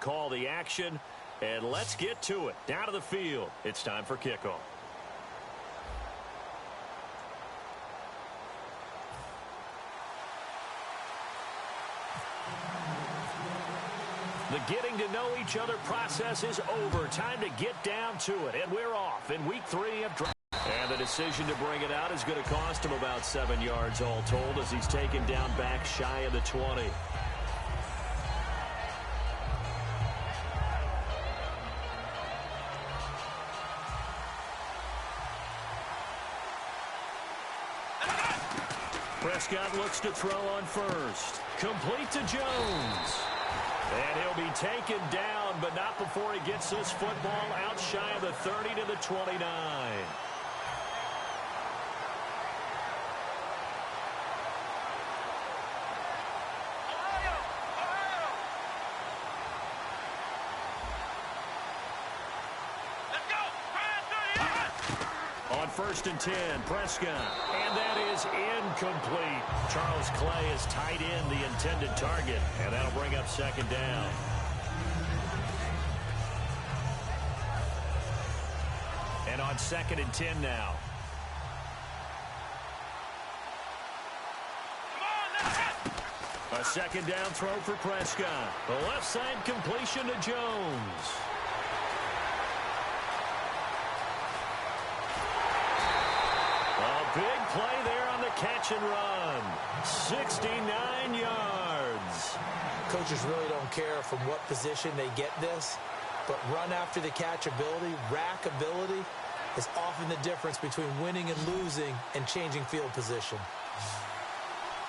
call the action, and let's get to it. Down to the field. It's time for kickoff. The getting to know each other process is over. Time to get down to it. And we're off in week 3 of draft. And the decision to bring it out is going to cost him about 7 yards all told as he's taken down back shy of the 20. Prescott looks to throw on first. Complete to Jones. And he'll be taken down, but not before he gets this football out shy of the 30 to the 29. On 1st and 10, Prescott. And that is incomplete. Charles Clay is tight in the intended target, and that'll bring up 2nd down. And on 2nd and 10 now. A 2nd down throw for Prescott. The left side completion to Jones. Big play there on the catch and run. 69 yards. Coaches really don't care from what position they get this, but run after the catch ability, rack ability, is often the difference between winning and losing and changing field position.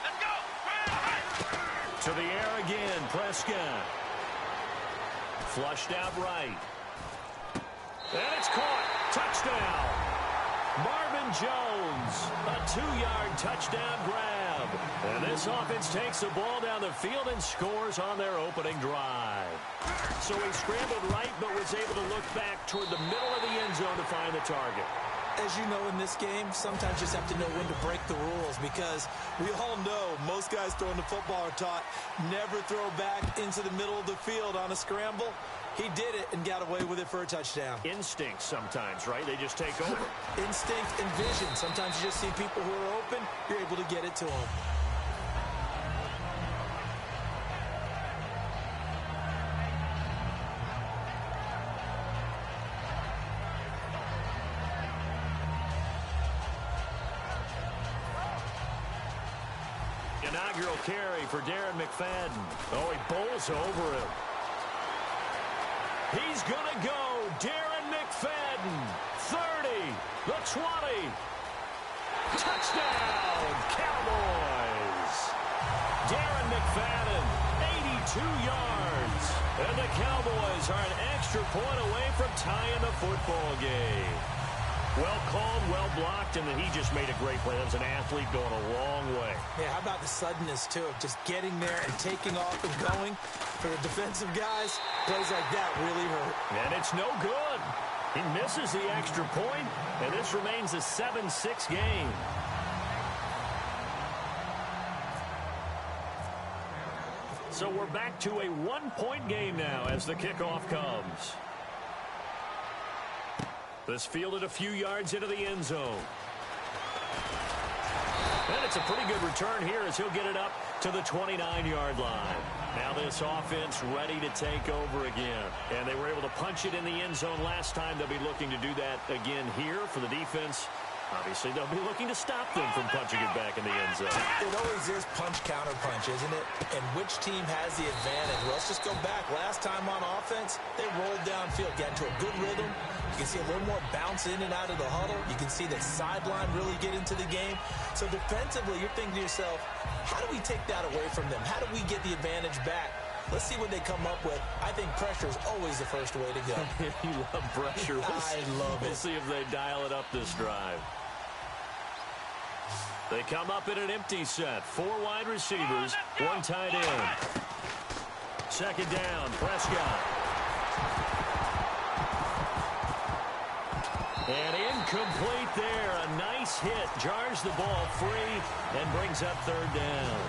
Let's go. To the air again, Prescott. Flushed out right. And it's caught. Touchdown. Marvin Jones, a 2-yard touchdown grab. And this offense takes the ball down the field and scores on their opening drive. So he scrambled right but was able to look back toward the middle of the end zone to find the target. As you know, in this game, sometimes you just have to know when to break the rules because we all know most guys throwing the football are taught never throw back into the middle of the field on a scramble. He did it and got away with it for a touchdown. Instinct sometimes, right? They just take over. Instinct and vision. Sometimes you just see people who are open, you're able to get it to them. Inaugural carry for Darren McFadden. Oh, he bowls over him. He's going to go. Darren McFadden. 30. The 20. Touchdown, Cowboys. Darren McFadden, 82 yards. And the Cowboys are an extra point away from tying the football game. Well called, well blocked, and then he just made a great play. That was an athlete going a long way. Yeah, how about the suddenness, too, of just getting there and taking off and going? For the defensive guys, plays like that really hurt. And it's no good. He misses the extra point, and this remains a 7-6 game. So we're back to a 1-point game now as the kickoff comes. This fielded a few yards into the end zone. And it's a pretty good return here as he'll get it up to the 29-yard line. Now this offense ready to take over again. And they were able to punch it in the end zone last time. They'll be looking to do that again here for the defense. Obviously, they'll be looking to stop them from punching it back in the end zone. It always is punch-counter-punch, isn't it? And which team has the advantage? Well, let's just go back. Last time on offense, they rolled downfield, got into a good rhythm. You can see a little more bounce in and out of the huddle. You can see the sideline really get into the game. So defensively, you're thinking to yourself, how do we take that away from them? How do we get the advantage back? Let's see what they come up with. I think pressure is always the first way to go. You love pressure. I love it. We'll see if they dial it up this drive. They come up in an empty set. 4 wide receivers, 1 tight end. 2nd down, Prescott. And incomplete there. A nice hit. Jars the ball free and brings up 3rd down.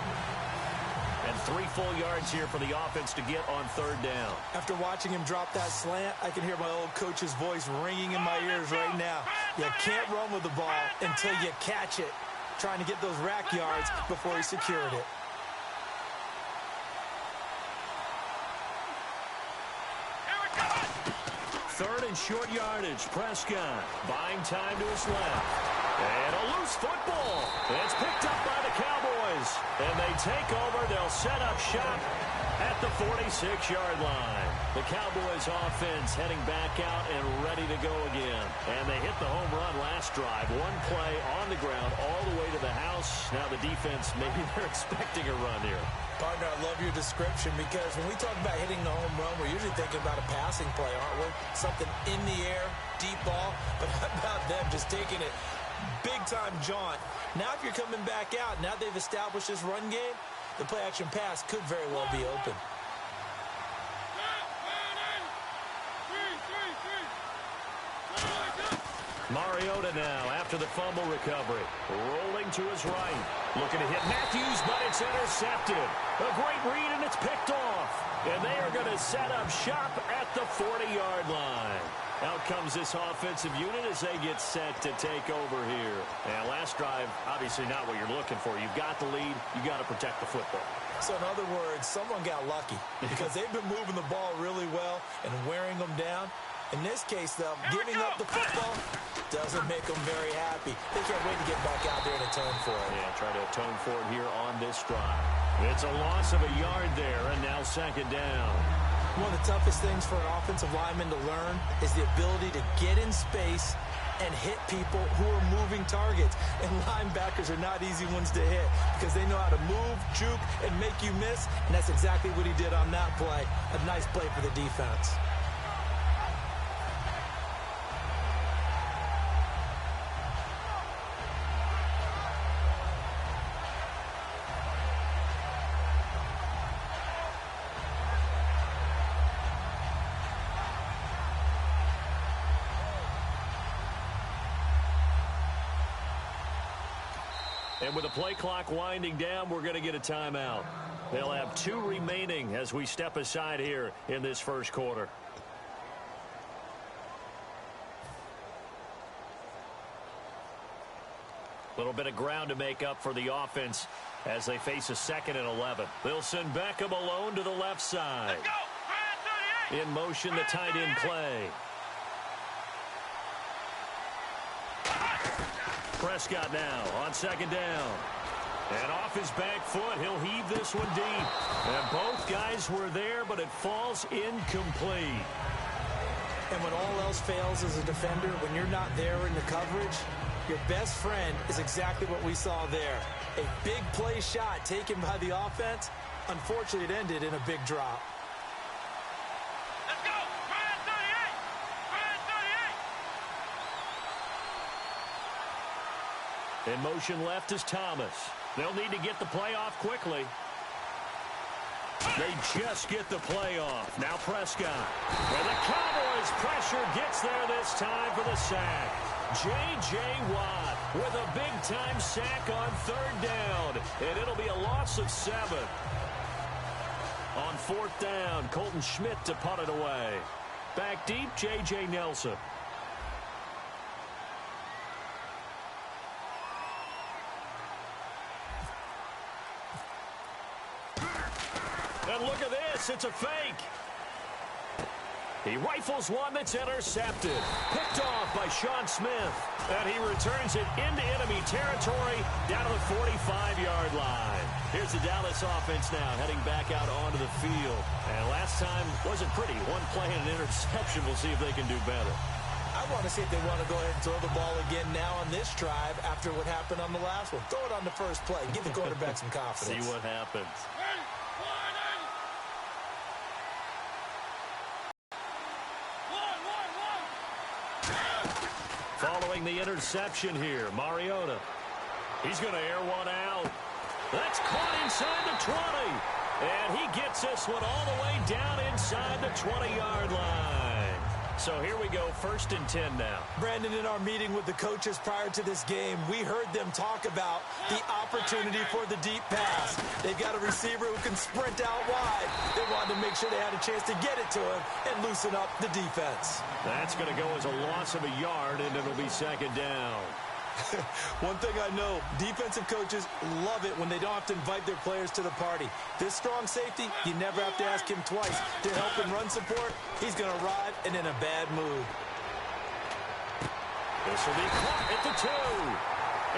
And And 3 full yards here for the offense to get on 3rd down. After watching him drop that slant, I can hear my old coach's voice ringing in my ears right now. You can't run with the ball until you catch it. Trying to get those rack yards before he secured it. Third and short yardage. Prescott buying time to his left. And a loose football. It's picked up by the Cowboys. And they take over. They'll set up shop at the 46-yard line. The Cowboys offense heading back out and ready to go again. And they hit the home run last drive. 1 play on the ground all the way to the house. Now the defense, maybe they're expecting a run here. Partner, I love your description because when we talk about hitting the home run, we're usually thinking about a passing play, aren't we? Something in the air, deep ball. But how about them just taking it big-time jaunt? Now if you're coming back out, now they've established this run game, the play-action pass could very well be open. Mariota now after the fumble recovery. Rolling to his right. Looking to hit Matthews, but it's intercepted. A great read, and it's picked off. And they are going to set up shop at the 40-yard line. Out comes this offensive unit as they get set to take over here. And last drive, obviously not what you're looking for. You've got the lead. You've got to protect the football. So in other words, someone got lucky because they've been moving the ball really well and wearing them down. In this case, though, giving up the football doesn't make them very happy. They can't wait to get back out there and atone for it. Yeah, try to atone for it here on this drive. It's a loss of a yard there, and now 2nd down. One of the toughest things for an offensive lineman to learn is the ability to get in space and hit people who are moving targets. And linebackers are not easy ones to hit because they know how to move, juke, and make you miss. And that's exactly what he did on that play. A nice play for the defense. And with the play clock winding down, we're going to get a timeout. They'll have 2 remaining as we step aside here in this first quarter. A little bit of ground to make up for the offense as they face a 2nd and 11. They'll send Beckham alone to the left side. In motion, the tight end play. Prescott now on 2nd down. And off his back foot, he'll heave this one deep. And both guys were there, but it falls incomplete. And when all else fails as a defender, when you're not there in the coverage, your best friend is exactly what we saw there. A big play shot taken by the offense. Unfortunately, it ended in a big drop. In motion left is Thomas. They'll need to get the play off quickly. They just get the play off. Now Prescott. And the Cowboys pressure gets there this time for the sack. J.J. Watt with a big-time sack on 3rd down. And it'll be a loss of 7. On 4th down, Colton Schmidt to punt it away. Back deep, J.J. Nelson. And look at this. It's a fake. He rifles one that's intercepted. Picked off by Sean Smith. And he returns it into enemy territory down to the 45-yard line. Here's the Dallas offense now heading back out onto the field. And last time wasn't pretty. 1 play and an interception. We'll see if they can do better. I want to see if they want to go ahead and throw the ball again now on this drive after what happened on the last one. Throw it on the first play. Give the quarterback some confidence. See what happens. Following the interception here, Mariota. He's going to air one out. That's caught inside the 20. And he gets this one all the way down inside the 20-yard line. So here we go, 1st and 10 now. Brandon, in our meeting with the coaches prior to this game, we heard them talk about the opportunity for the deep pass. They've got a receiver who can sprint out wide. They wanted to make sure they had a chance to get it to him and loosen up the defense. That's going to go as a loss of a yard, and it'll be 2nd down. One thing I know, defensive coaches love it when they don't have to invite their players to the party. This strong safety, you never have to ask him twice to help in run support. He's going to arrive and in a bad mood. This will be caught at the 2.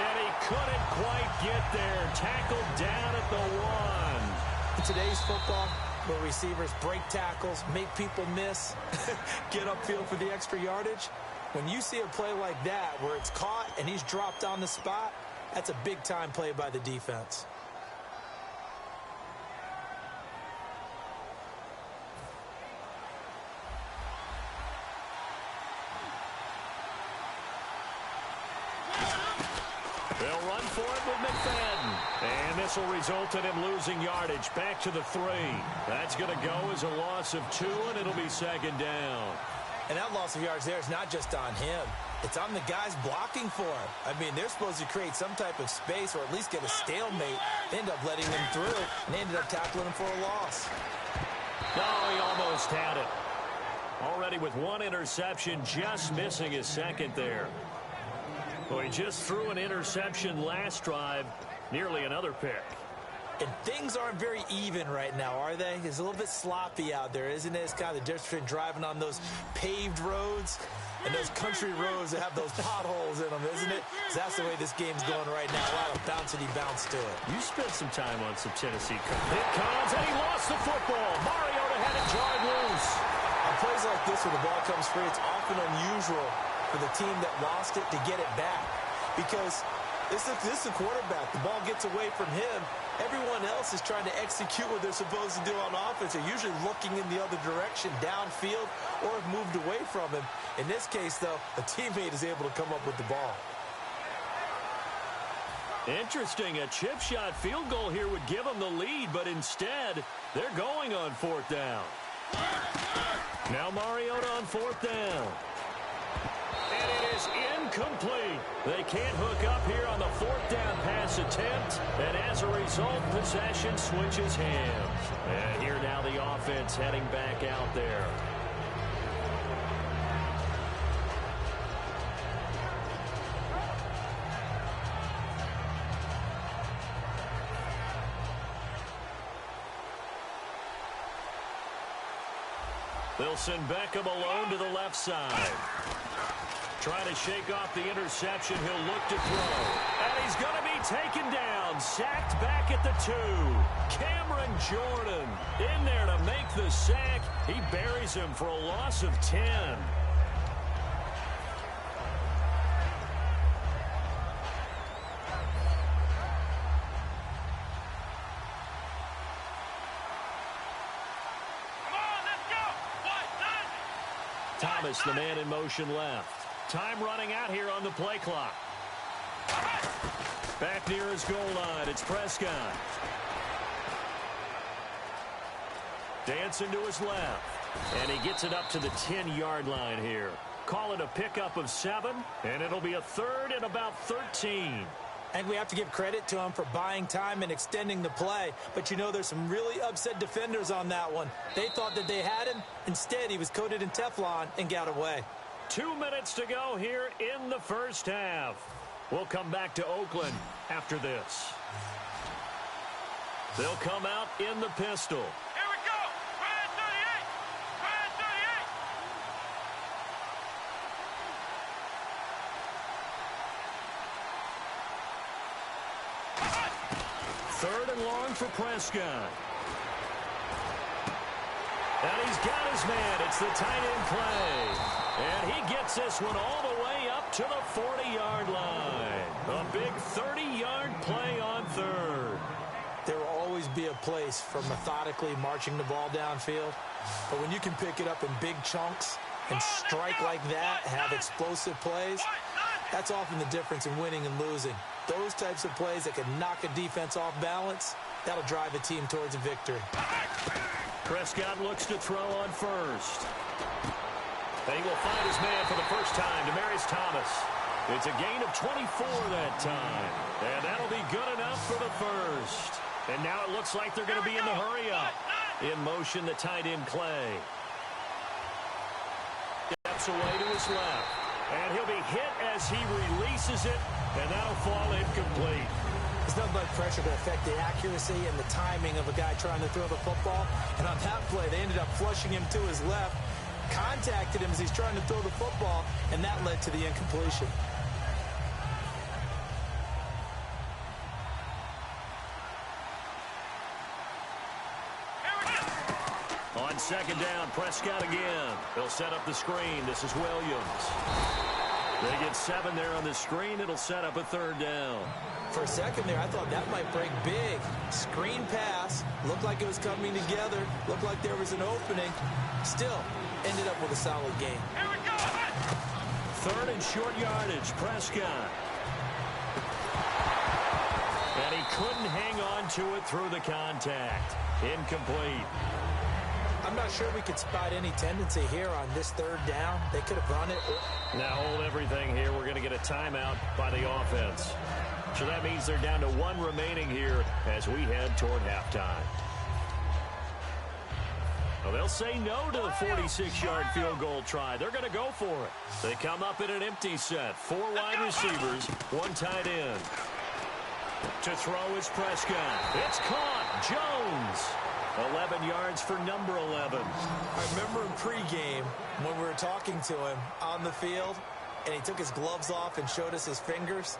And he couldn't quite get there. Tackled down at the 1. In today's football, where receivers break tackles, make people miss, get upfield for the extra yardage, when you see a play like that where it's caught and he's dropped on the spot, that's a big-time play by the defense. They'll run for it with McFadden. And this will result in him losing yardage back to the 3. That's going to go as a loss of 2, and it'll be 2nd down. And that loss of yards there is not just on him. It's on the guys blocking for him. I mean, they're supposed to create some type of space or at least get a stalemate. They end up letting him through, and they ended up tackling him for a loss. Oh, he almost had it. Already with 1 interception, just missing his 2nd there. Well, he just threw an interception last drive, nearly another pick. And things aren't very even right now, are they? It's a little bit sloppy out there, isn't it? It's kind of the difference between driving on those paved roads and those country roads that have those potholes in them, isn't it? 'Cause that's the way this game's going right now. A lot of bouncy bounce to it. You spent some time on some Tennessee. It comes, and he lost the football. Mariota had it jarred loose. On plays like this where the ball comes free, it's often unusual for the team that lost it to get it back. Because this is a quarterback. The ball gets away from him. Everyone else is trying to execute what they're supposed to do on offense. They're usually looking in the other direction, downfield, or have moved away from him. In this case, though, a teammate is able to come up with the ball. Interesting. A chip shot field goal here would give them the lead, but instead, they're going on 4th down. Now Mariota on 4th down. And it is incomplete. They can't hook up here on the 4th down pass attempt. And as a result, possession switches hands. And here now the offense heading back out there. They'll send Beckham alone to the left side. Trying to shake off the interception. He'll look to throw. And he's going to be taken down. Sacked back at the 2. Cameron Jordan in there to make the sack. He buries him for a loss of 10. Thomas, the man in motion left. Time running out here on the play clock. Back near his goal line, it's Prescott. Dancing to his left. And he gets it up to the 10-yard line here. Call it a pickup of 7, and it'll be a 3rd and about 13. And we have to give credit to him for buying time and extending the play. But, you know, there's some really upset defenders on that one. They thought that they had him. Instead, he was coated in Teflon and got away. 2 minutes to go here in the first half. We'll come back to Oakland after this. They'll come out in the pistol. Here we go. Red 38. Red 38. 3rd and long for Prescott. And he's got his man. It's the tight end play. And he gets this one all the way up to the 40-yard line. A big 30-yard play on 3rd. There will always be a place for methodically marching the ball downfield. But when you can pick it up in big chunks and strike like that, have explosive plays, that's often the difference in winning and losing. Those types of plays that can knock a defense off balance, that'll drive a team towards a victory. Prescott looks to throw on 1st. He will find his man for the first time, Demaryius Thomas. It's a gain of 24 that time. And that'll be good enough for the first. And now it looks like they're going to be in the hurry-up. In motion, the tight end, Clay. Steps away to his left. And he'll be hit as he releases it, and that'll fall incomplete. There's nothing but pressure to affect the accuracy and the timing of a guy trying to throw the football. And on that play, they ended up flushing him to his left, contacted him as he's trying to throw the football, and that led to the incompletion. On second down, Prescott again. He'll set up the screen. This is Williams. They get 7 there on the screen. It'll set up a third down. For a second there, I thought that might break big. Screen pass. Looked like it was coming together. Looked like there was an opening. Still, ended up with a solid game. Here we go. Third and short yardage, Prescott. And he couldn't hang on to it through the contact. Incomplete. I'm not sure we could spot any tendency here on this third down. They could have run it. Now hold everything here. We're going to get a timeout by the offense. So that means they're down to 1 remaining here as we head toward halftime. Well, they'll say no to the 46-yard field goal try. They're going to go for it. They come up in an empty set. 4 wide receivers, 1 tight end. To throw is Prescott. It's caught. Jones. 11 yards for number 11. I remember in pregame when we were talking to him on the field, and he took his gloves off and showed us his fingers.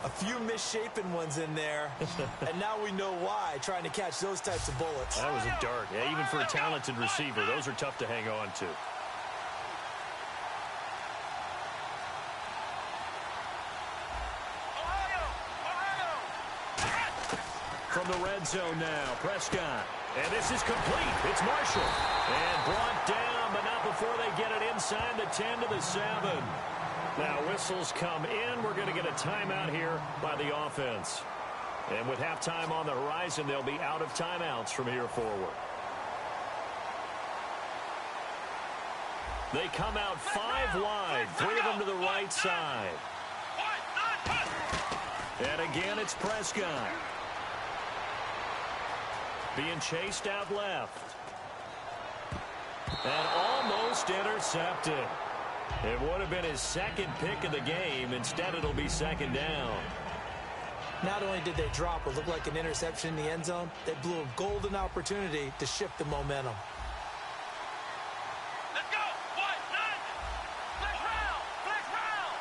A few misshapen ones in there, and now we know why, trying to catch those types of bullets. That was a dart. Yeah, even for a talented receiver, those are tough to hang on to. From the red zone now, Prescott. And this is complete. It's Marshall. And brought down, but not before they get it inside the 10 to the 7. Now whistles come in. We're going to get a timeout here by the offense. And with halftime on the horizon, they'll be out of timeouts from here forward. They come out 5 wide, 3 of them to the right side. And again, it's Prescott. Being chased out left. And almost intercepted. It would have been his second pick of the game. Instead, it'll be second down. Not only did they drop what looked like an interception in the end zone, they blew a golden opportunity to shift the momentum. Let's go. White, nine. Flex round.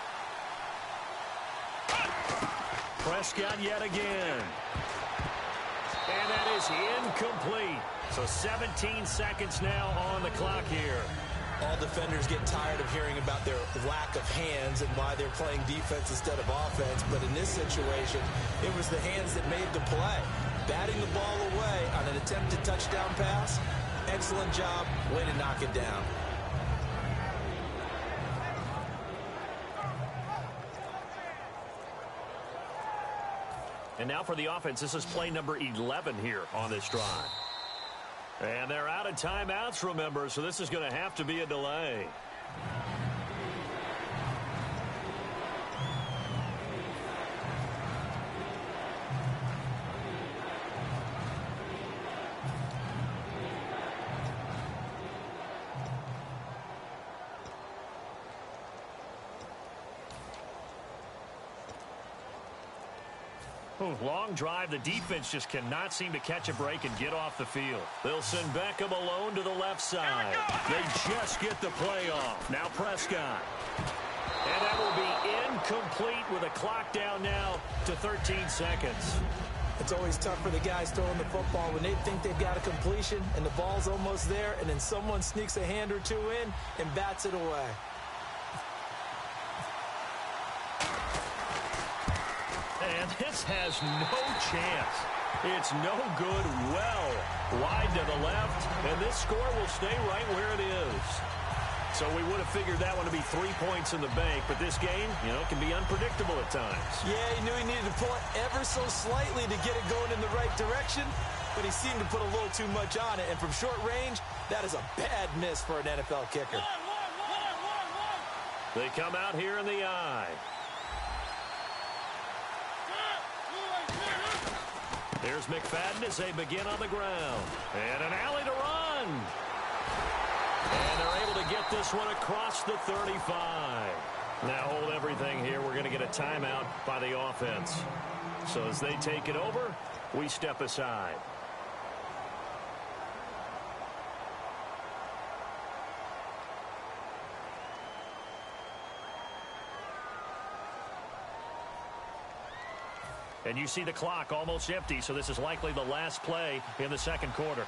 Prescott yet again. And that is incomplete. So 17 seconds now on the clock here. All defenders get tired of hearing about their lack of hands and why they're playing defense instead of offense. But in this situation, it was the hands that made the play. Batting the ball away on an attempted touchdown pass. Excellent job. Way to knock it down. And now for the offense, this is play number 11 here on this drive. And they're out of timeouts, remember, so this is going to have to be a delay. Long drive. The defense just cannot seem to catch a break and get off the field. They'll send Beckham alone to the left side. They just get the play off. Now Prescott. And that will be incomplete with a clock down now to 13 seconds. It's always tough for the guys throwing the football when they think they've got a completion and the ball's almost there, and then someone sneaks a hand or two in and bats it away. And this has no chance. It's no good. Well wide to the left, and this score will stay right where it is. So we would have figured that one to be 3 points in the bank, but this game, can be unpredictable at times. Yeah, he knew he needed to pull it ever so slightly to get it going in the right direction, but he seemed to put a little too much on it, and from short range, that is a bad miss for an NFL kicker. They come out here in the I. Here's McFadden as they begin on the ground. And an alley to run. And they're able to get this one across the 35. Now hold everything here. We're going to get a timeout by the offense. So as they take it over, we step aside. And you see the clock almost empty, so this is likely the last play in the second quarter.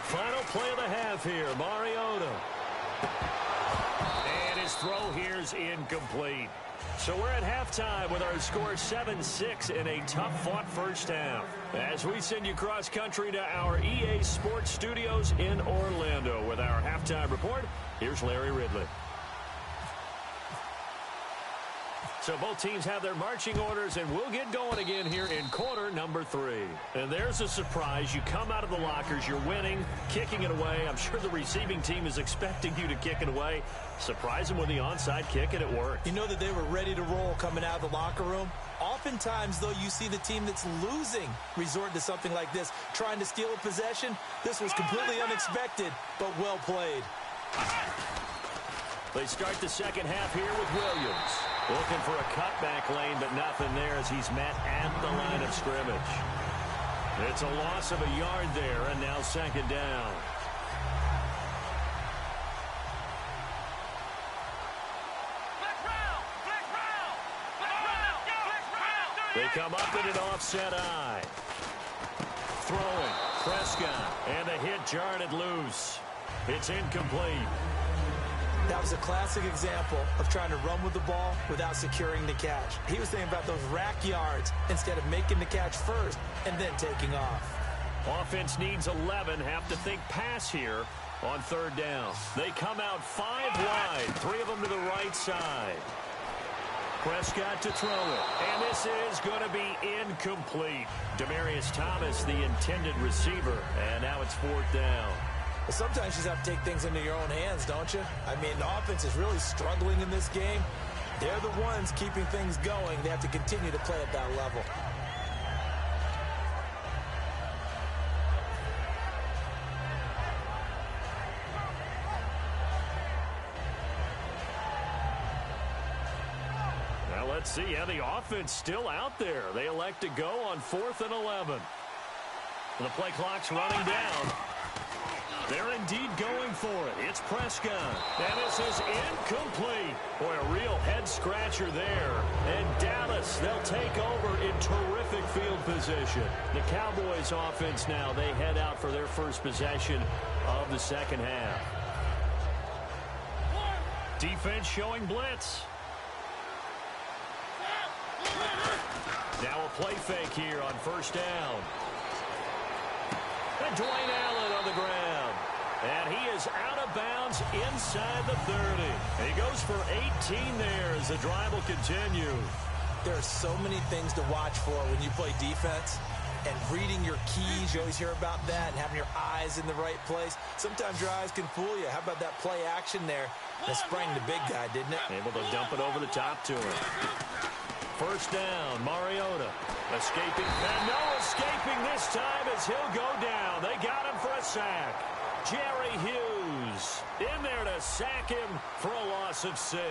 Final play of the half here, Mariota. And his throw here is incomplete. So we're at halftime with our score 7-6 in a tough-fought first half. As we send you cross-country to our EA Sports Studios in Orlando with our halftime report, here's Larry Ridley. So both teams have their marching orders, and we'll get going again here in quarter number 3. And there's a surprise. You come out of the lockers, you're winning, kicking it away. I'm sure the receiving team is expecting you to kick it away. Surprise them with the onside kick, and it worked. You know that they were ready to roll coming out of the locker room. Oftentimes, though, you see the team that's losing resort to something like this, trying to steal a possession. This was completely unexpected, but well played. They start the second half here with Williams. Looking for a cutback lane, but nothing there as he's met at the line of scrimmage. It's a loss of a yard there, and now second down. They come up in an offset I. Throwing, Prescott, and the hit jarred it loose. It's incomplete. That was a classic example of trying to run with the ball without securing the catch. He was thinking about those rack yards instead of making the catch first and then taking off. Offense needs 11. Have to think pass here on third down. They come out 5 wide, 3 of them to the right side. Prescott to throw it, and this is going to be incomplete. Demaryius Thomas, the intended receiver, and now it's 4th down. Well, sometimes you just have to take things into your own hands, don't you? I mean, the offense is really struggling in this game. They're the ones keeping things going. They have to continue to play at that level. Now let's see. Yeah, the offense still out there. They elect to go on 4th and 11. The play clock's running down. They're indeed going for it. It's Prescott. And this is incomplete. Boy, a real head-scratcher there. And Dallas, they'll take over in terrific field position. The Cowboys offense now, they head out for their first possession of the second half. Defense showing blitz. Now a play fake here on first down. And Dwayne Allen on the ground. And he is out of bounds inside the 30. And he goes for 18 there as the drive will continue. There are so many things to watch for when you play defense. And reading your keys, you always hear about that, and having your eyes in the right place. Sometimes your eyes can fool you. How about that play action there? That sprang the big guy, didn't it? Able to dump it over the top to him. First down, Mariota escaping. And no escaping this time as he'll go down. They got him for a sack. Jerry Hughes in there to sack him for a loss of 6.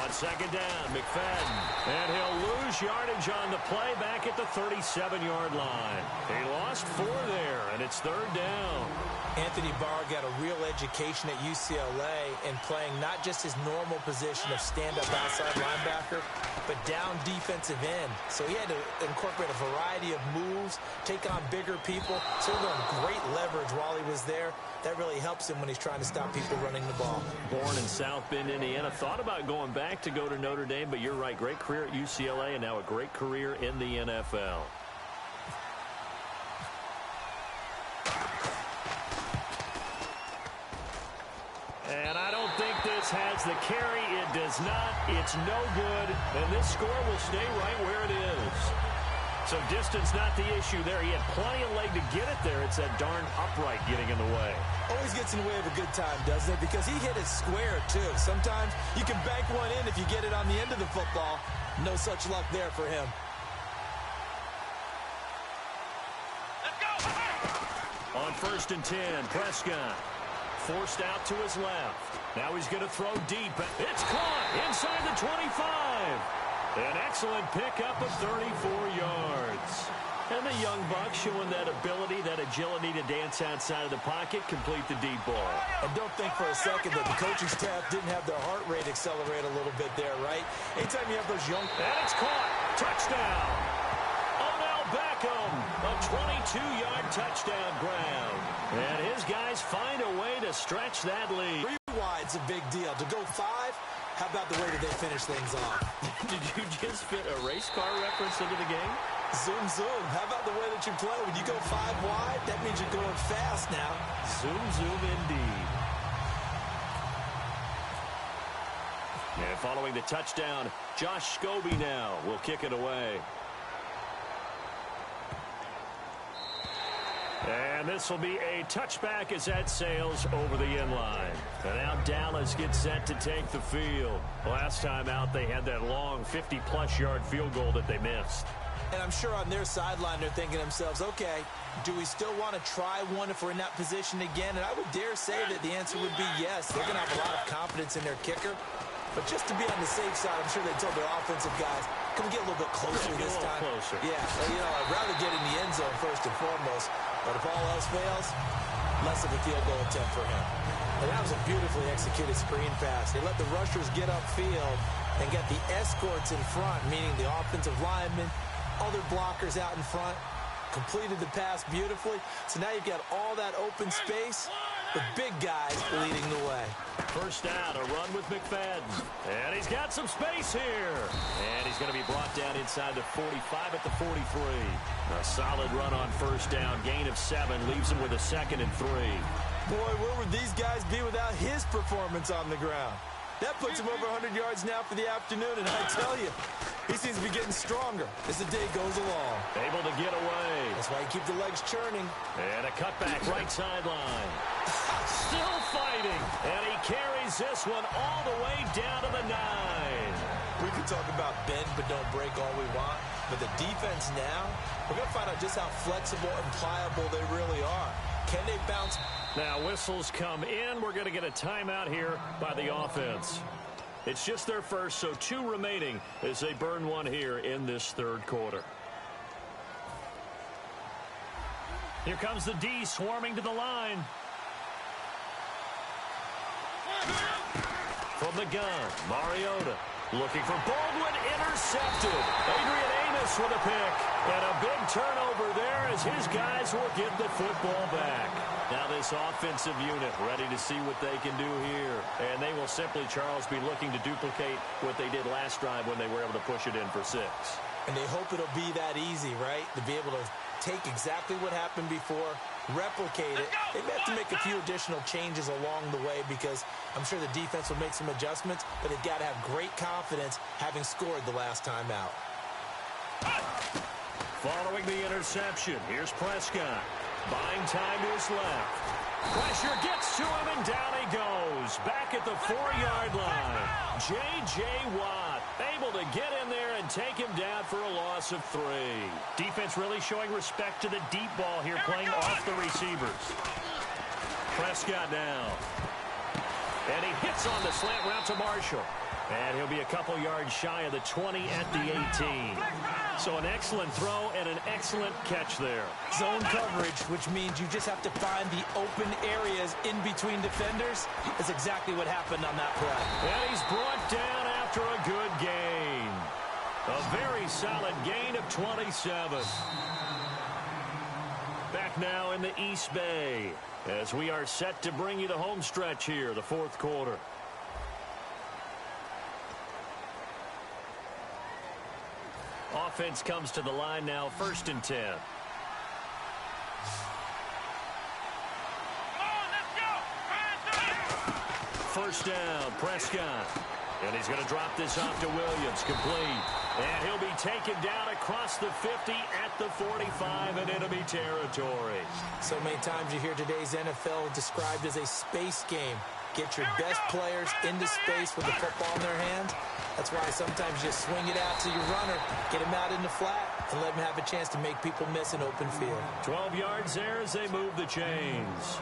On second down, McFadden. And he'll lose yardage on the play back at the 37-yard line. He lost 4 there, and it's third down. Anthony Barr got a real education at UCLA in playing not just his normal position of stand-up outside linebacker, but down defensive end. So he had to incorporate a variety of moves, take on bigger people. So he learned great leverage while he was there. That really helps him when he's trying to stop people running the ball. Born in South Bend, Indiana. Thought about going back to go to Notre Dame, but you're right. Great career at UCLA and now a great career in the NFL. And I don't think this has the carry. It does not. It's no good. And this score will stay right where it is. So distance not the issue there. He had plenty of leg to get it there. It's that darn upright getting in the way. Always gets in the way of a good time, doesn't it? Because he hit it square, too. Sometimes you can bank one in if you get it on the end of the football. No such luck there for him. Let's go. On 1st and 10, Prescott forced out to his left. Now he's going to throw deep. It's caught inside the 25. An excellent pickup of 34 yards. And the young buck showing that ability, that agility to dance outside of the pocket, complete the deep ball. And don't think for a second that the coaching staff didn't have their heart rate accelerate a little bit there, right? Anytime you have those young... And it's caught. Touchdown. Odell Beckham, a 22-yard touchdown ground. And his guys find a way to stretch that lead. 3 wide's a big deal. To go 5, how about the way that they finish things off? Did you just fit a race car reference into the game? Zoom, zoom. How about the way that you play? When you go 5 wide, that means you're going fast now. Zoom, zoom indeed. And following the touchdown, Josh Scobie now will kick it away. And this will be a touchback as that sails over the end line. And now Dallas gets set to take the field. Last time out, they had that long 50-plus yard field goal that they missed. And I'm sure on their sideline they're thinking to themselves, okay, do we still want to try one if we're in that position again? And I would dare say that the answer would be yes. They're going to have a lot of confidence in their kicker. But just to be on the safe side, I'm sure they told their offensive guys, can we get a little bit closer this time? Closer. Yeah, you know, I'd rather get in the end zone first and foremost. But if all else fails, less of a field goal attempt for him. And that was a beautifully executed screen pass. They let the rushers get upfield and get the escorts in front, meaning the offensive linemen, other blockers out in front, completed the pass beautifully. So now you've got all that open space with big guys leading the way. First down, a run with McFadden. And he's got some space here. And he's going to be brought down inside the 45 at the 43. A solid run on first down. Gain of 7 leaves him with a 2nd and 3. Boy, where would these guys be without his performance on the ground? That puts him over 100 yards now for the afternoon, and I tell you, he seems to be getting stronger as the day goes along. Able to get away. That's why you keep the legs churning. And a cutback right sideline. Still fighting. And he carries this one all the way down to the 9. We could talk about bend but don't break all we want, but the defense now, we're going to find out just how flexible and pliable they really are. Can they bounce? Now whistles come in. We're going to get a timeout here by the offense. It's just their first, so 2 remaining as they burn one here in this 3rd quarter. Here comes the D swarming to the line. From the gun, Mariota looking for Baldwin, intercepted. Adrian Amos with a pick. And a big turnover there as his guys will get the football back. Now this offensive unit ready to see what they can do here. And they will simply, Charles, be looking to duplicate what they did last drive when they were able to push it in for 6. And they hope it'll be that easy, right? To be able to take exactly what happened before, replicate it. They may have to make a few additional changes along the way because I'm sure the defense will make some adjustments, but they've got to have great confidence having scored the last time out. Following the interception, here's Prescott. Buying time to his left. Pressure gets to him, and down he goes. Back at the 4-yard line. J.J. Watt able to get in there and take him down for a loss of 3. Defense really showing respect to the deep ball here, playing off the receivers. Prescott now. And he hits on the slant route to Marshall. And he'll be a couple yards shy of the 20 at the 18. So an excellent throw and an excellent catch there. Zone coverage, which means you just have to find the open areas in between defenders. That's exactly what happened on that play. And he's brought down after a good gain. A very solid gain of 27. Back now in the East Bay as we are set to bring you the home stretch here, the 4th quarter. Offense comes to the line now, 1st and 10. Come on, let's go. First down, Prescott. And he's going to drop this off to Williams, complete. And he'll be taken down across the 50 at the 45 in enemy territory. So many times you hear today's NFL described as a space game. Get your best players into space with the football in their hands. That's why sometimes you just swing it out to your runner, get him out in the flat, and let him have a chance to make people miss an open field. 12 yards there as they move the chains.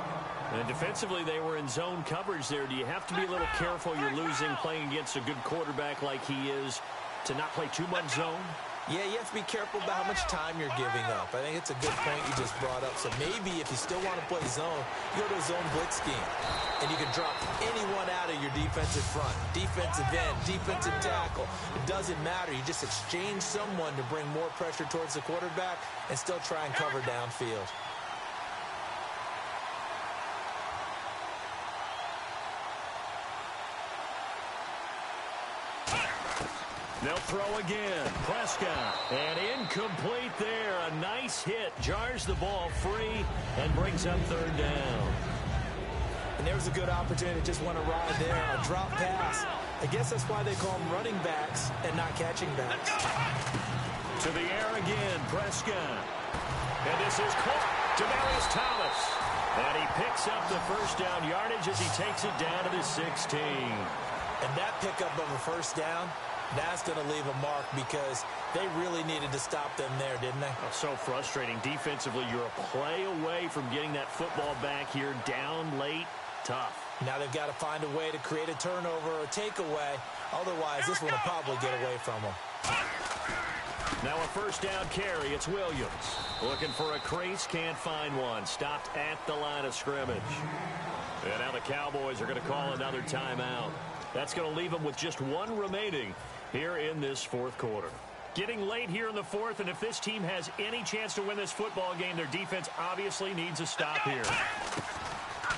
And defensively, they were in zone coverage there. Do you have to be a little careful? You're losing playing against a good quarterback like he is to not play too much zone? Yeah, you have to be careful about how much time you're giving up. I think it's a good point you just brought up. So maybe if you still want to play zone, you go to a zone blitz scheme. And you can drop anyone out of your defensive front. Defensive end, defensive tackle. It doesn't matter. You just exchange someone to bring more pressure towards the quarterback and still try and cover downfield. They'll throw again. Prescott. And incomplete there. A nice hit. Jars the ball free and brings up third down. And there's a good opportunity to just want to ride there. A drop pass. I guess that's why they call them running backs and not catching backs. To the air again. Prescott. And this is caught. Demaryius Thomas. And he picks up the first down yardage as he takes it down to the 16. And that pickup of a first down, that's going to leave a mark because they really needed to stop them there, didn't they? Oh, so frustrating. Defensively, you're a play away from getting that football back here down late. Tough. Now they've got to find a way to create a turnover or a takeaway. Otherwise, this one will probably get away from them. Now a first down carry. It's Williams. Looking for a crease. Can't find one. Stopped at the line of scrimmage. And now the Cowboys are going to call another timeout. That's going to leave them with just one remaining here in this fourth quarter. Getting late here in the fourth, and if this team has any chance to win this football game, their defense obviously needs a stop here.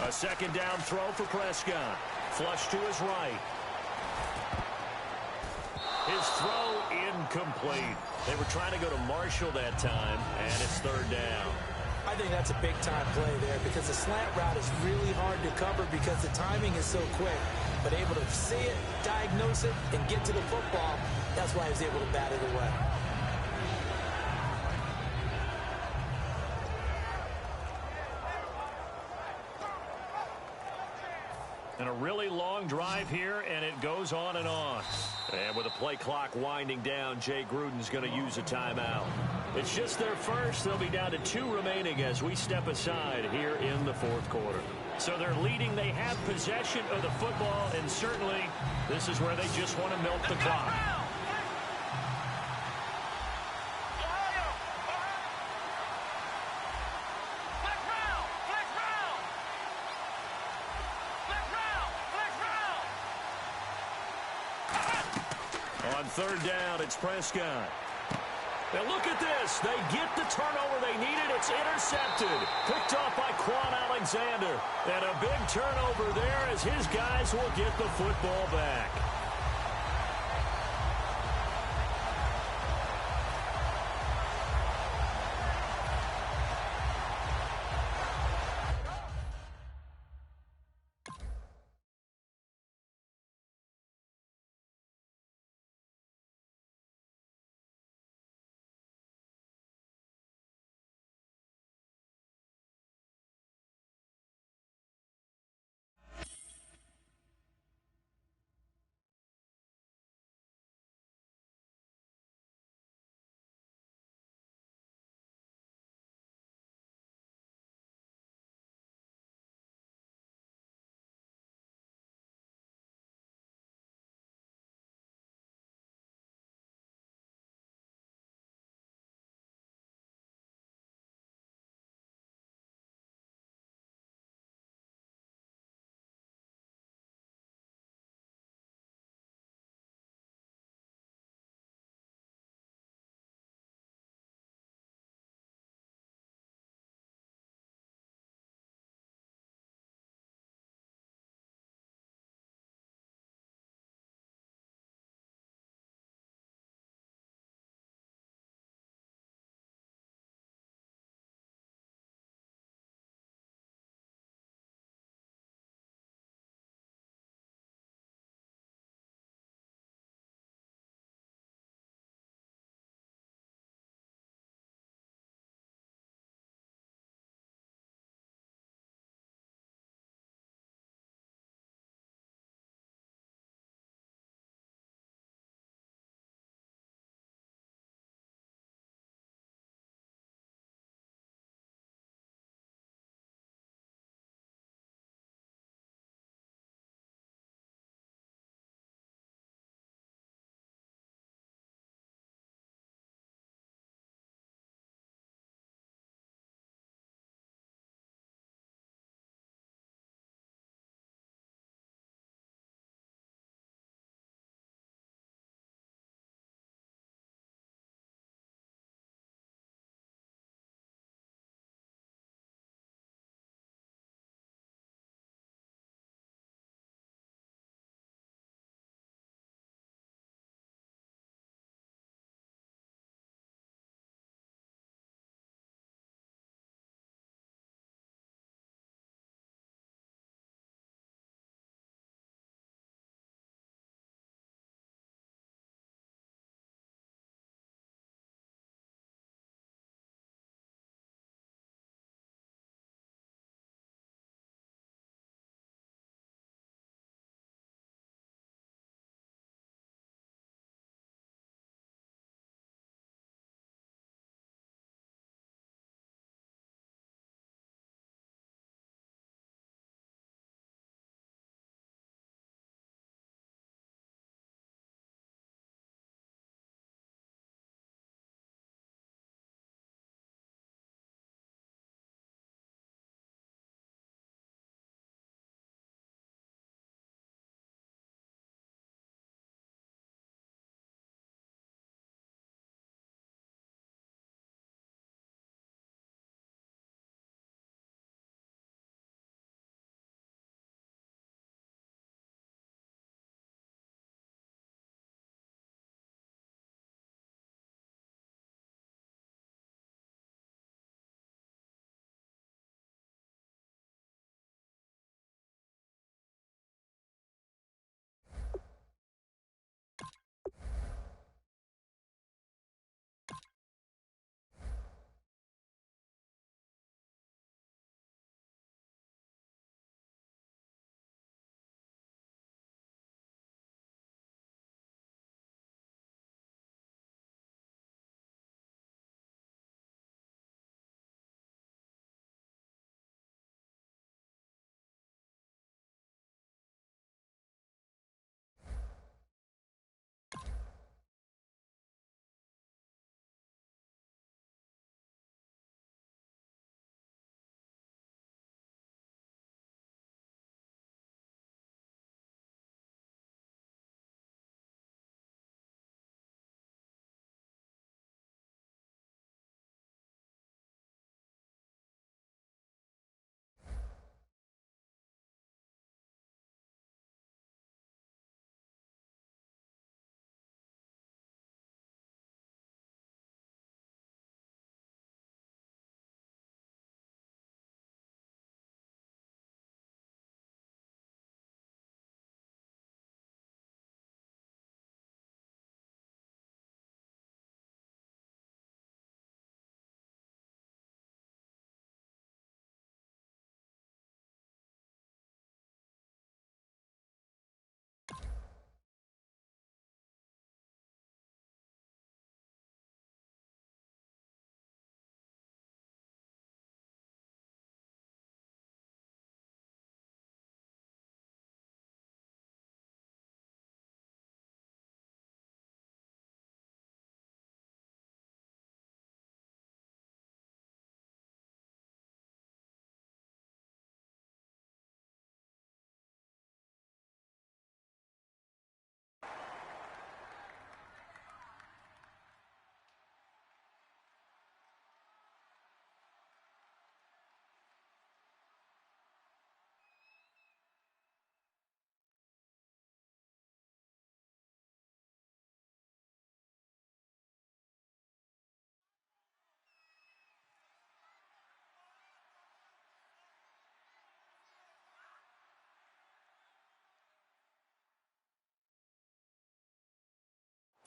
A second down throw for Prescott. Flush to his right. His throw incomplete. They were trying to go to Marshall that time, and it's third down. I think that's a big-time play there because the slant route is really hard to cover because the timing is so quick. But able to see it, diagnose it, and get to the football, that's why he was able to bat it away. And a really long drive here, and it goes on and on. And with the play clock winding down, Jay Gruden's going to use a timeout. It's just their first. They'll be down to 2 remaining as we step aside here in the fourth quarter. So they're leading. They have possession of the football, and certainly this is where they just want to milk the clock. On third down, it's Prescott. And look at this. They get the turnover they needed. It's intercepted. Picked off by Quan Alexander. And a big turnover there as his guys will get the football back.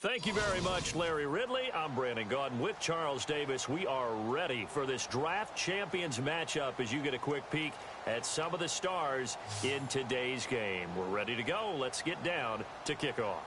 Thank you very much, Larry Ridley. I'm Brandon Gaudin with Charles Davis. We are ready for this draft champions matchup as you get a quick peek at some of the stars in today's game. We're ready to go. Let's get down to kickoff.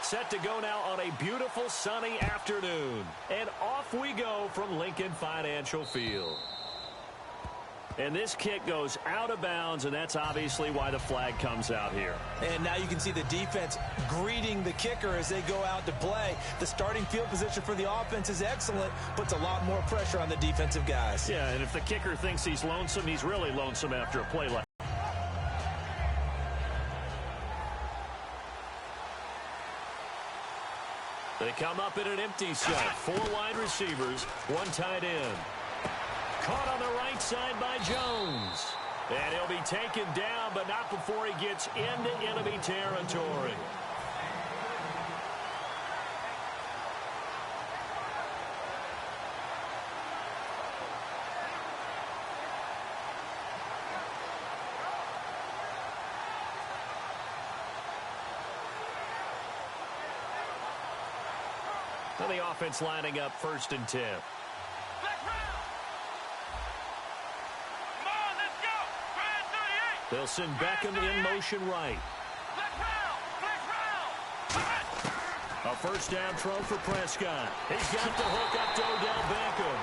Set to go now on a beautiful sunny afternoon. And off we go from Lincoln Financial Field. And this kick goes out of bounds, and that's obviously why the flag comes out here. And now you can see the defense greeting the kicker as they go out to play. The starting field position for the offense is excellent, puts a lot more pressure on the defensive guys. Yeah, and if the kicker thinks he's lonesome, he's really lonesome after a play like that. They come up in an empty set. 4 wide receivers, 1 tight end. Caught on the right side by Jones. And he'll be taken down, but not before he gets into enemy territory. So the offense lining up 1st and 10. They'll send Beckham in motion right. A first down throw for Prescott. He's got the hook up to Odell Beckham.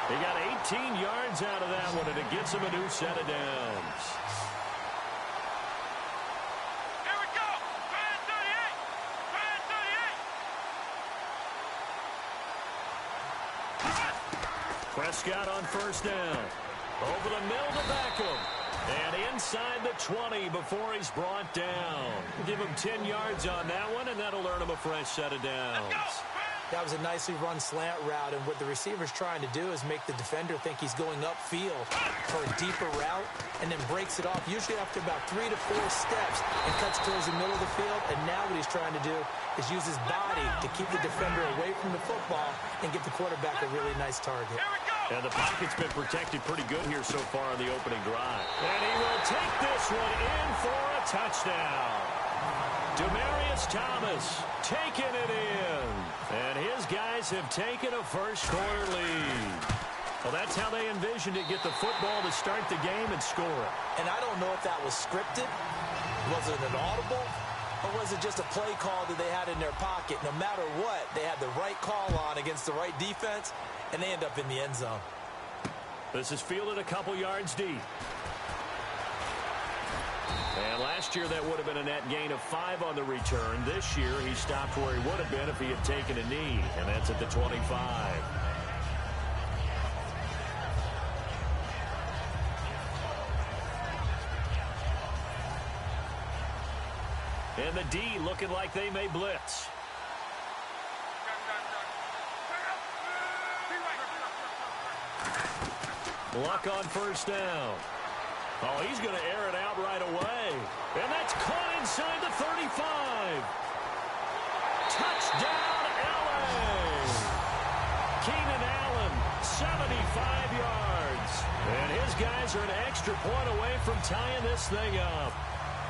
He got 18 yards out of that one, and it gets him a new set of downs. Prescott on first down. Over the middle to Beckham. And inside the 20 before he's brought down. Give him 10 yards on that one, and that'll earn him a fresh set of downs. That was a nicely run slant route, and what the receiver's trying to do is make the defender think he's going upfield for a deeper route, and then breaks it off, usually after about 3 to 4 steps, and cuts towards the middle of the field. And now what he's trying to do is use his body to keep the defender away from the football and get the quarterback a really nice target. And the pocket's been protected pretty good here so far on the opening drive. And he will take this one in for a touchdown. Demaryius Thomas taking it in. And his guys have taken a first-quarter lead. Well, that's how they envisioned it, get the football to start the game and score it. And I don't know if that was scripted. Was it an audible? Or was it just a play call that they had in their pocket? No matter what, they had the right call on against the right defense, and they end up in the end zone. This is fielded a couple yards deep. And last year, that would have been a net gain of 5 on the return. This year, he stopped where he would have been if he had taken a knee, and that's at the 25. And the D looking like they may blitz. Luck on first down. Oh, he's going to air it out right away. And that's caught inside the 35. Touchdown, L.A. Keenan Allen, 75 yards. And his guys are an extra point away from tying this thing up.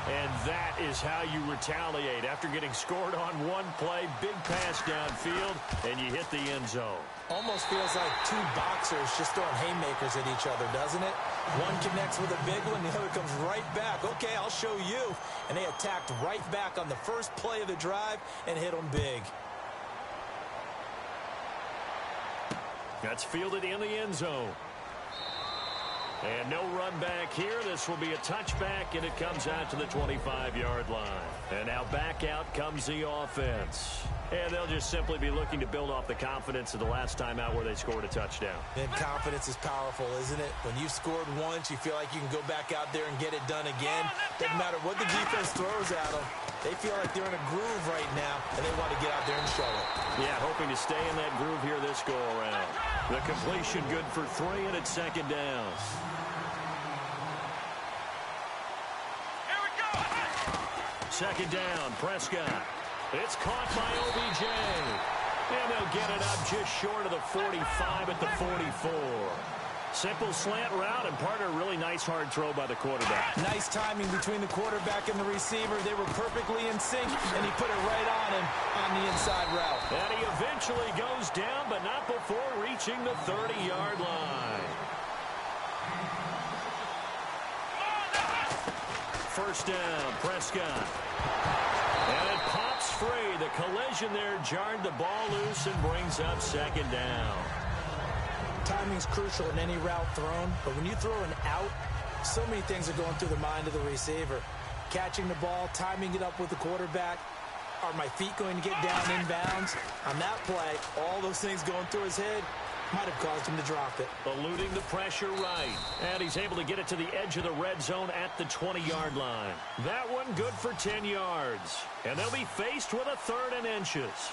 And that is how you retaliate after getting scored on one play. Big pass downfield, and you hit the end zone. Almost feels like 2 boxers just throwing haymakers at each other, doesn't it? One connects with a big one, the other comes right back. Okay, I'll show you. And they attacked right back on the first play of the drive and hit them big. That's fielded in the end zone. And no run back here. This will be a touchback, and it comes out to the 25-yard line. And now back out comes the offense. And they'll just simply be looking to build off the confidence of the last time out where they scored a touchdown. And confidence is powerful, isn't it? When you've scored once, you feel like you can go back out there and get it done again. Doesn't matter what the defense throws at them. They feel like they're in a groove right now, and they want to get out there and show it. Yeah, hoping to stay in that groove here this go-around. The completion good for 3, and it's second down. Here we go. Second down, Prescott. It's caught by OBJ. And they'll get it up just short of the 45 at the 44. Simple slant route, and partner, really nice hard throw by the quarterback. Nice timing between the quarterback and the receiver. They were perfectly in sync, and he put it right on him on the inside route. And he eventually goes down, but not before reaching the 30-yard line. First down, Prescott. And it pops free. The collision there jarred the ball loose and brings up second down. Timing's crucial in any route thrown, but when you throw an out, so many things are going through the mind of the receiver. Catching the ball, timing it up with the quarterback. Are my feet going to get down inbounds? On that play, all those things going through his head might have caused him to drop it. Eluding the pressure right. And he's able to get it to the edge of the red zone at the 20-yard line. That one good for 10 yards. And they'll be faced with a 3rd and inches.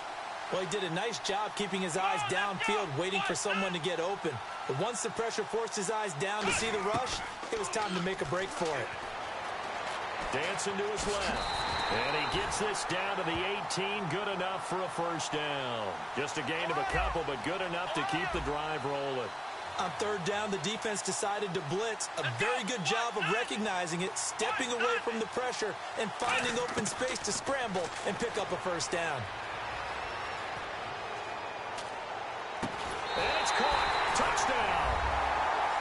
Well, he did a nice job keeping his eyes downfield, waiting for someone to get open. But once the pressure forced his eyes down to see the rush, it was time to make a break for it. Dancing to his left. And he gets this down to the 18. Good enough for a first down. Just a gain of a couple, but good enough to keep the drive rolling. On 3rd down, the defense decided to blitz. A very good job of recognizing it, stepping away from the pressure, and finding open space to scramble and pick up a first down. And it's caught. Touchdown.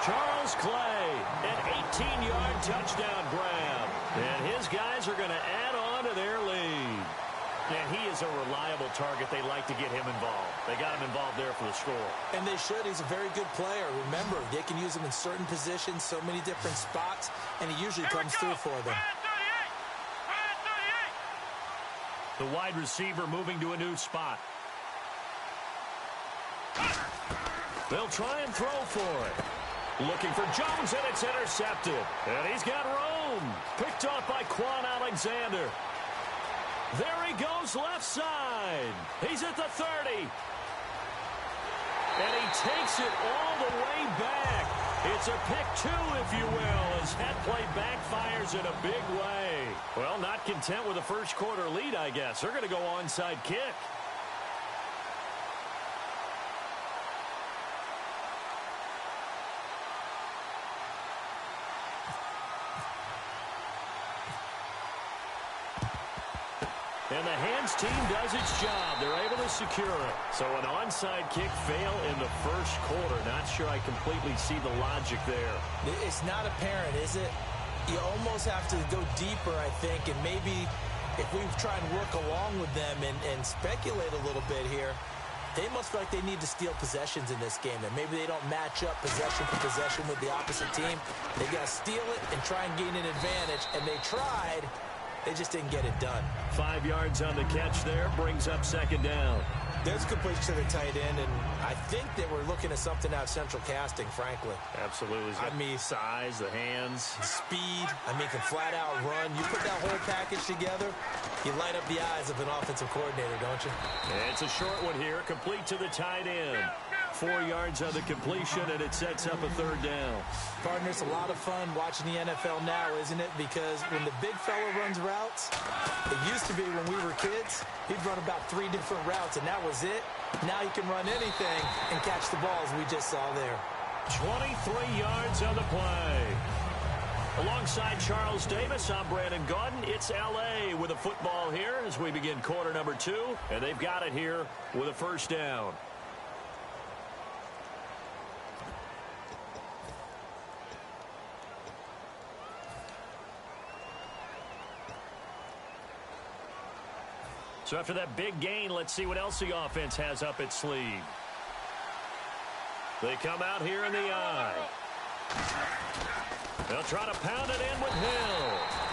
Charles Clay, an 18-yard touchdown grab. And his guys are going to add on to their lead. And he is a reliable target. They like to get him involved. They got him involved there for the score. And they should. He's a very good player. Remember, they can use him in certain positions, so many different spots, and he usually comes through for them. The wide receiver moving to a new spot. They'll try and throw for it. Looking for Jones, and it's intercepted. And he's got room. Picked off by Quan Alexander. There he goes left side. He's at the 30. And he takes it all the way back. It's a pick 2, if you will, as that play backfires in a big way. Well, not content with a first quarter lead, I guess. They're going to go onside kick. And the hands team does its job. They're able to secure it. So an onside kick fail in the first quarter. Not sure I completely see the logic there. It's not apparent, is it? You almost have to go deeper, I think, and maybe if we try and work along with them and speculate a little bit here, they must feel like they need to steal possessions in this game, and maybe they don't match up possession for possession with the opposite team. They got to steal it and try and gain an advantage, and they tried. They just didn't get it done. 5 yards on the catch there, brings up second down. There's completion to the tight end, and I think that we're looking at something out of central casting, frankly. Absolutely. I mean, size, the hands. Speed, can flat out run. You put that whole package together, you light up the eyes of an offensive coordinator, don't you? It's a short one here, complete to the tight end. 4 yards on the completion, and it sets up a third down. Partner, it's a lot of fun watching the NFL now, isn't it? Because when the big fella runs routes, it used to be when we were kids, he'd run about 3 different routes, and that was it. Now he can run anything and catch the balls we just saw there. 23 yards on the play. Alongside Charles Davis, I'm Brandon Gaudin. It's L.A. with a football here as we begin quarter number 2, and they've got it here with a first down. So after that big gain, let's see what else the offense has up its sleeve. They come out here in the I. They'll try to pound it in with Hill.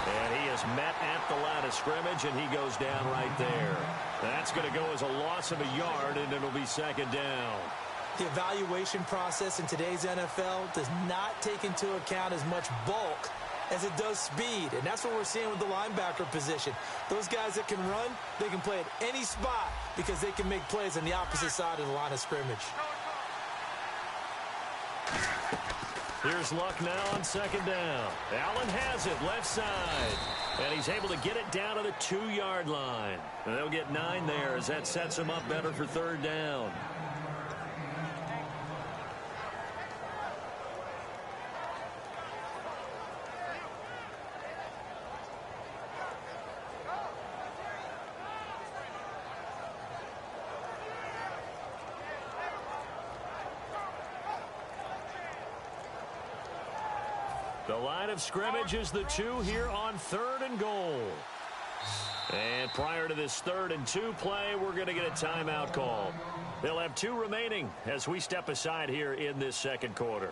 And he is met at the line of scrimmage, and he goes down right there. That's going to go as a loss of a yard, and it'll be second down. The evaluation process in today's NFL does not take into account as much bulk as it does speed, and that's what we're seeing with the linebacker position. Those guys that can run, they can play at any spot because they can make plays on the opposite side of the line of scrimmage. Here's Luck now on second down. Allen has it left side, and he's able to get it down to the 2-yard line. And they'll get 9 there as that sets him up better for third down. The line of scrimmage is the 2 here on 3rd and goal. And prior to this 3rd and 2 play, we're going to get a timeout call. They'll have 2 remaining as we step aside here in this second quarter.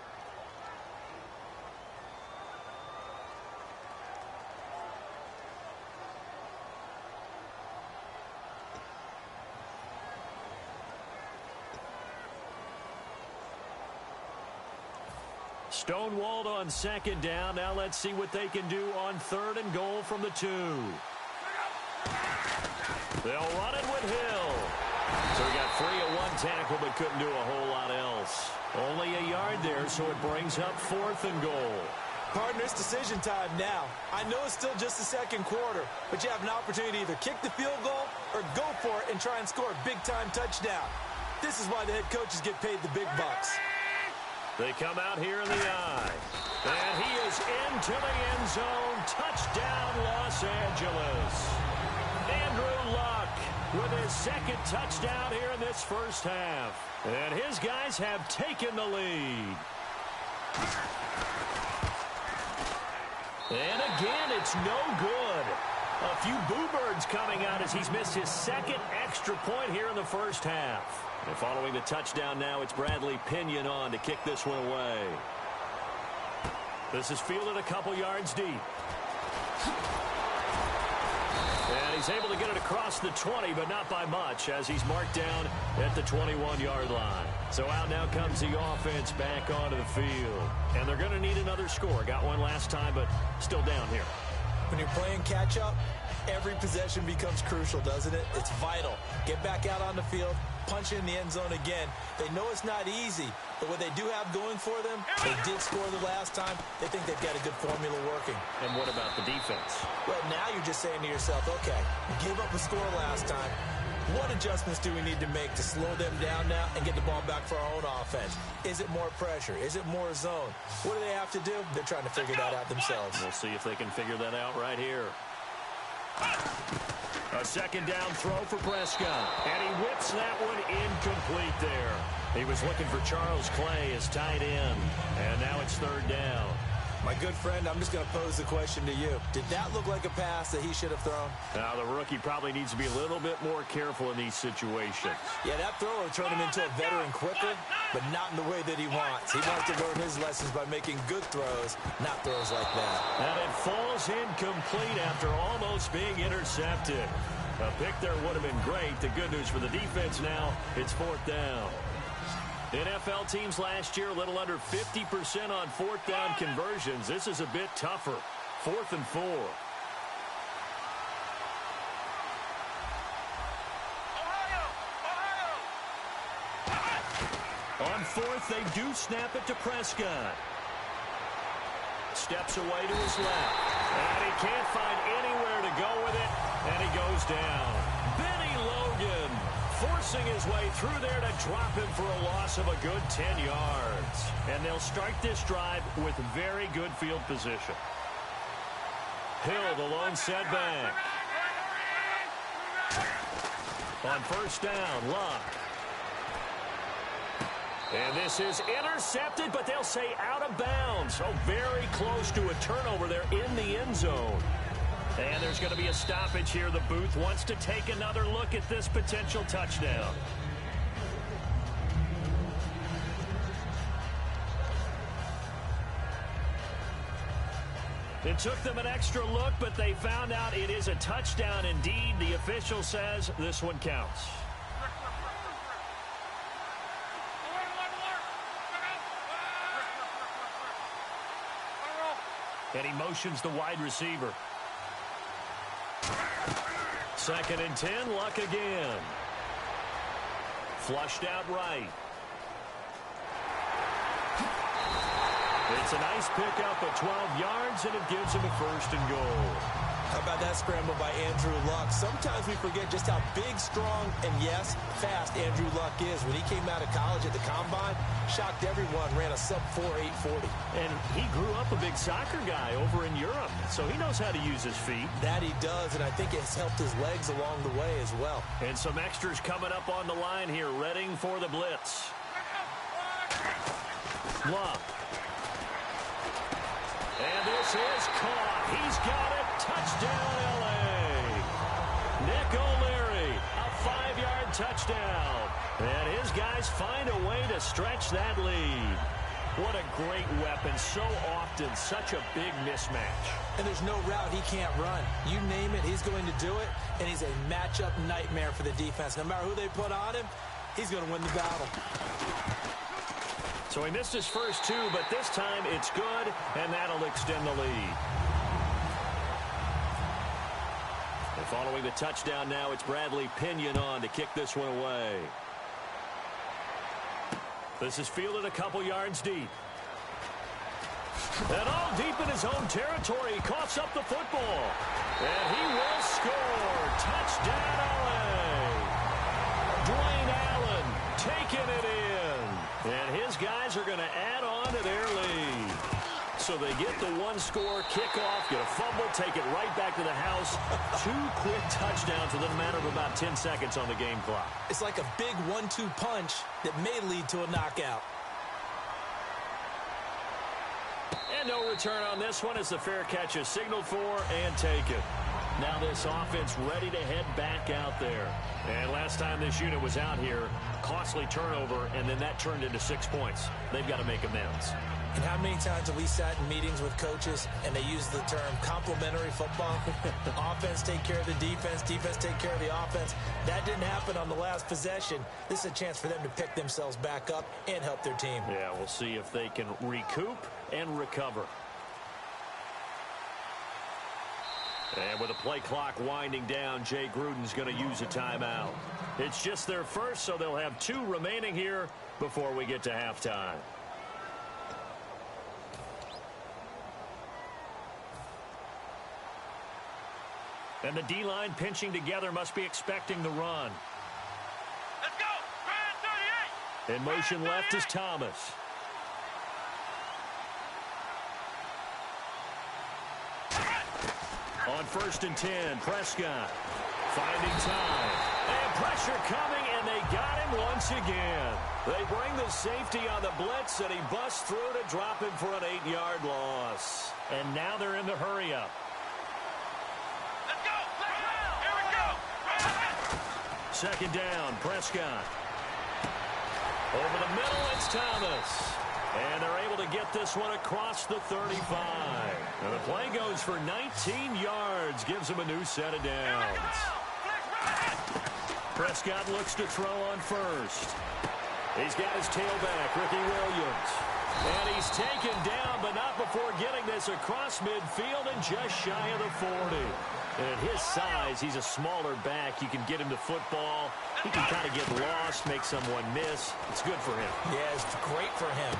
Stonewalled on second down. Now let's see what they can do on 3rd and goal from the 2. They'll run it with Hill. So he got free of 1 tackle but couldn't do a whole lot else. Only a yard there, so it brings up 4th and goal. Partner, it's decision time now. I know it's still just the second quarter, but you have an opportunity to either kick the field goal or go for it and try and score a big-time touchdown. This is why the head coaches get paid the big bucks. They come out here in the eye. And he is into the end zone. Touchdown, Los Angeles. Andrew Luck with his 2nd touchdown here in this first half. And his guys have taken the lead. And again, it's no good. A few boo birds coming out as he's missed his 2nd extra point here in the first half. And following the touchdown now, it's Bradley Pinion on to kick this one away. This is fielded a couple yards deep. And he's able to get it across the 20, but not by much, as he's marked down at the 21-yard line. So out now comes the offense back onto the field. And they're going to need another score. Got one last time, but still down here. When you're playing catch-up, every possession becomes crucial, doesn't it? It's vital. Get back out on the field, punch in the end zone again. They know it's not easy, but what they do have going for them, they did score the last time. They think they've got a good formula working. And what about the defense? Well, now you're just saying to yourself, okay, we gave up a score last time. What adjustments do we need to make to slow them down now and get the ball back for our own offense? Is it more pressure? Is it more zone? What do they have to do? They're trying to figure that out themselves. We'll see if they can figure that out right here. A 2nd down throw for Prescott. And he whips that one incomplete there. He was looking for Charles Clay as tight end. And now it's 3rd down. My good friend, I'm just going to pose the question to you. Did that look like a pass that he should have thrown? Now, the rookie probably needs to be a little bit more careful in these situations. Yeah, that throw will turn him into a veteran quicker, but not in the way that he wants. He wants to learn his lessons by making good throws, not throws like that. And it falls incomplete after almost being intercepted. A pick there would have been great. The good news for the defense now, it's 4th down. NFL teams last year a little under 50% on 4th down conversions. This is a bit tougher. 4th and 4. On 4th, they do snap it to Prescott. Steps away to his left. And he can't find anywhere to go with it. And he goes down. Benny Logan forcing his way through there to drop him for a loss of a good 10 yards. And they'll start this drive with very good field position. Hill, the lone setback. On 1st down, Luck. And this is intercepted, but they'll say out of bounds. So very close to a turnover there in the end zone. And there's going to be a stoppage here. The booth wants to take another look at this potential touchdown. It took them an extra look, but they found out it is a touchdown indeed. The official says this one counts. And he motions the wide receiver. 2nd and 10, Luck again. Flushed out right. It's a nice pickup of 12 yards, and it gives him a 1st and goal. How about that scramble by Andrew Luck? Sometimes we forget just how big, strong, and, yes, fast Andrew Luck is. When he came out of college at the Combine, shocked everyone, ran a sub-4 840. And he grew up a big soccer guy over in Europe, so he knows how to use his feet. That he does, and I think it's helped his legs along the way as well. And some extras coming up on the line here, readying for the blitz. Luck. And this is caught. He's got it. Touchdown, L.A. Nick O'Leary, a 5-yard touchdown. And his guys find a way to stretch that lead. What a great weapon. So often, such a big mismatch. And there's no route he can't run. You name it, he's going to do it. And he's a matchup nightmare for the defense. No matter who they put on him, he's going to win the battle. So he missed his first 2, but this time it's good, and that'll extend the lead. And following the touchdown now, it's Bradley Pinion on to kick this one away. This is fielded a couple yards deep. And all deep in his own territory, he coughs up the football. And he will score. Touchdown, L.A. Dwayne Allen taking it in. And his guys are going to add on to their lead. So they get the one-score kickoff, get a fumble, take it right back to the house. 2 quick touchdowns within a matter of about 10 seconds on the game clock. It's like a big 1-2 punch that may lead to a knockout. And no return on this one as the fair catch is signaled for and taken. Now this offense ready to head back out there. And last time this unit was out here, costly turnover, and then that turned into 6 points. They've got to make amends. And how many times have we sat in meetings with coaches and they use the term complementary football? Offense take care of the defense, defense take care of the offense. That didn't happen on the last possession. This is a chance for them to pick themselves back up and help their team. Yeah, we'll see if they can recoup and recover. And with the play clock winding down, Jay Gruden's going to use a timeout. It's just their first, so they'll have 2 remaining here before we get to halftime. And the D-line pinching together must be expecting the run. Let's go! Brand 38! In motion left is Thomas. On 1st and 10, Prescott finding time. And pressure coming, and they got him once again. They bring the safety on the blitz, and he busts through to drop him for an 8-yard loss. And now they're in the hurry-up. Let's go! Here we go! 2nd down, Prescott. Over the middle, it's Thomas. And they're able to get this one across the 35. And the play goes for 19 yards, gives him a new set of downs. Prescott looks to throw on 1st. He's got his tailback, Ricky Williams. And he's taken down, but not before getting this across midfield and just shy of the 40. And at his size, he's a smaller back. You can get him to football. He can kind of get lost, make someone miss. It's good for him. Yeah, it's great for him.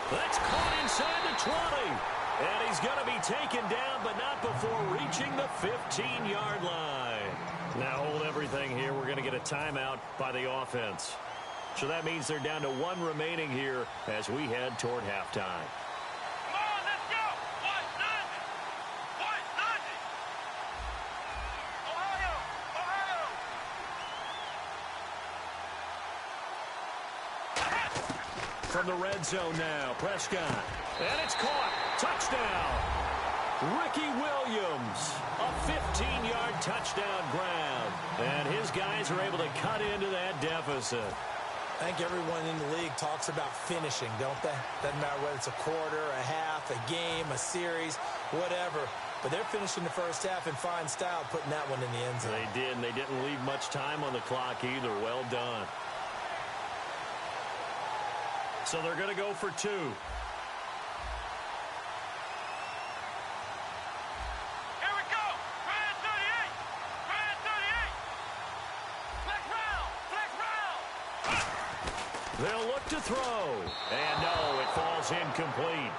That's caught inside the 20. And he's going to be taken down, but not before reaching the 15-yard line. Now hold everything here. We're going to get a timeout by the offense. So that means they're down to 1 remaining here as we head toward halftime. Come on, let's go! 1-0! 1-0! Ohio! Ohio! From the red zone now, Prescott. And it's caught. Touchdown. Ricky Williams, a 15-yard touchdown grab. And his guys are able to cut into that deficit. I think everyone in the league talks about finishing, don't they? Doesn't matter whether it's a quarter, a half, a game, a series. whatever. But they're finishing the first half in fine style, putting that one in the end zone. They did, and they didn't leave much time on the clock either. Well done. So they're going to go for 2. Here we go. Grand 38. Grand 38. Flex round. Flex round. They'll look to throw. And no, it falls incomplete.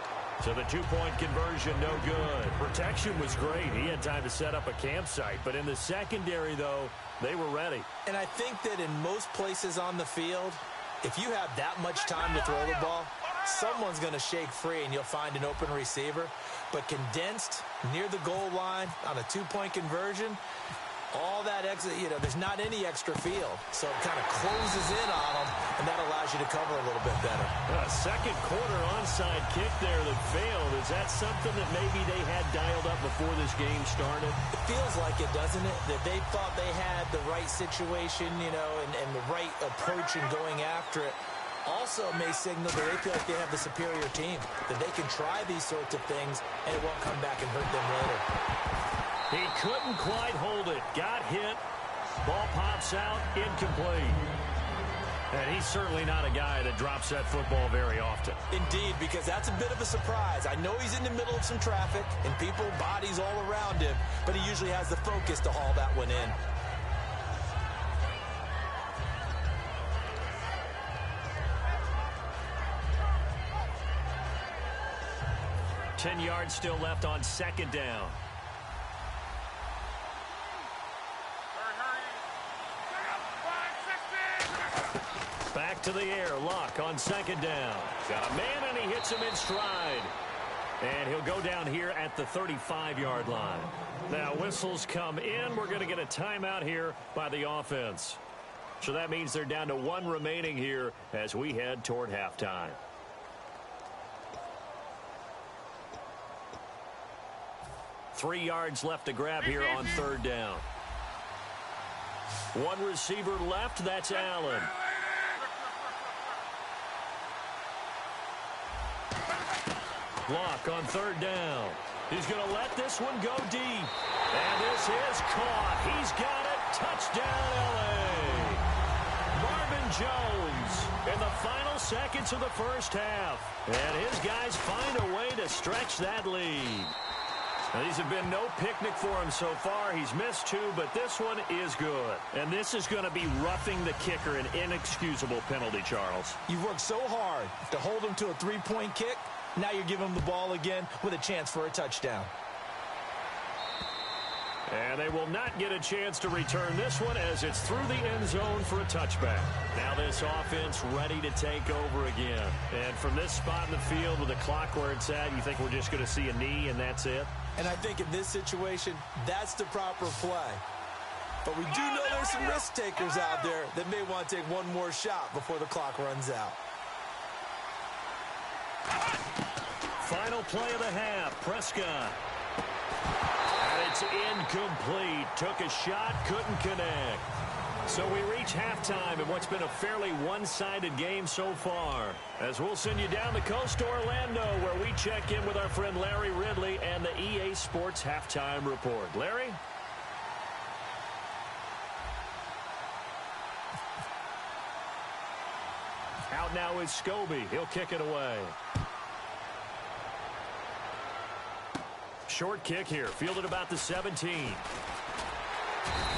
So the 2-point conversion, no good. Protection was great. He had time to set up a campsite. But in the secondary, though, they were ready. And I think that in most places on the field, if you have that much time to throw the ball, someone's going to shake free and you'll find an open receiver. But condensed near the goal line on a 2-point conversion, all that extra, there's not any extra field. So it kind of closes in on them, and that allows you to cover a little bit better. A second quarter onside kick there that failed. Is that something that maybe they had dialed up before this game started? It feels like it, doesn't it? That they thought they had the right situation, and the right approach in going after it. Also may signal that they feel like they have the superior team, that they can try these sorts of things, and it won't come back and hurt them later. He couldn't quite hold it. Got hit. Ball pops out. Incomplete. And he's certainly not a guy that drops that football very often. Indeed, because that's a bit of a surprise. I know he's in the middle of some traffic and people, bodies all around him, but he usually has the focus to haul that one in. Ten yards still left on second down. Back to the air. Luck on second down. Got a man, and he hits him in stride. And he'll go down here at the 35-yard line. Now, whistles come in. We're going to get a timeout here by the offense. So that means they're down to 1 remaining here as we head toward halftime. Three yards left to grab here on third down. One receiver left. That's Allen. Block on third down. He's going to let this one go deep. And this is caught. He's got it. Touchdown, L.A. Marvin Jones in the final seconds of the first half. And his guys find a way to stretch that lead. Now, these have been no picnic for him so far. He's missed 2, but this one is good. And this is going to be roughing the kicker, an inexcusable penalty, Charles. You've worked so hard to hold him to a 3-point kick. Now you're giving him the ball again with a chance for a touchdown. And they will not get a chance to return this one as it's through the end zone for a touchback. Now this offense ready to take over again. And from this spot in the field with the clock where it's at, you think we're just going to see a knee and that's it? And I think in this situation, that's the proper play. But we do know there's some risk takers out there that may want to take one more shot before the clock runs out. Final play of the half, Prescott. And it's incomplete. Took a shot, couldn't connect. So we reach halftime in what's been a fairly one-sided game so far. As we'll send you down the coast to Orlando, where we check in with our friend Larry Ridley and the EA Sports Halftime Report. Larry? Out now is Scobie. He'll kick it away. Short kick here, fielded about the 17.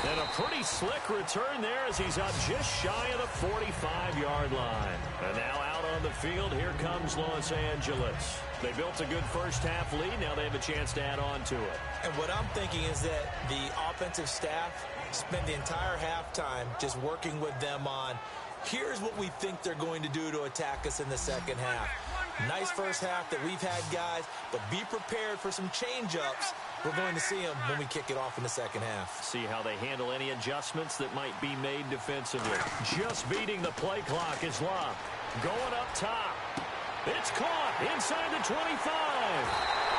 And a pretty slick return there as he's up just shy of the 45-yard line. And now out on the field, here comes Los Angeles. They built a good first-half lead. Now they have a chance to add on to it. And what I'm thinking is that the offensive staff spent the entire halftime just working with them on, here's what we think they're going to do to attack us in the second half. Nice first half that we've had, guys, but be prepared for some change-ups. We're going to see them when we kick it off in the second half. See how they handle any adjustments that might be made defensively. Just beating the play clock is Luck. Going up top. It's caught inside the 25.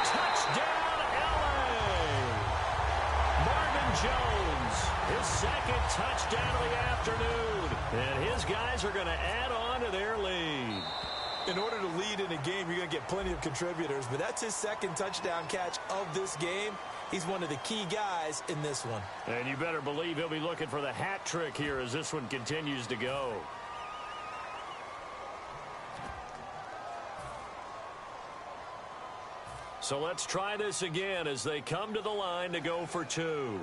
Touchdown, L.A. Marvin Jones, his second touchdown of the afternoon. And his guys are going to add on to their lead. In order to lead in a game, you're going to get plenty of contributors, but that's his second touchdown catch of this game. He's one of the key guys in this one. And you better believe he'll be looking for the hat trick here as this one continues to go. So let's try this again as they come to the line to go for two.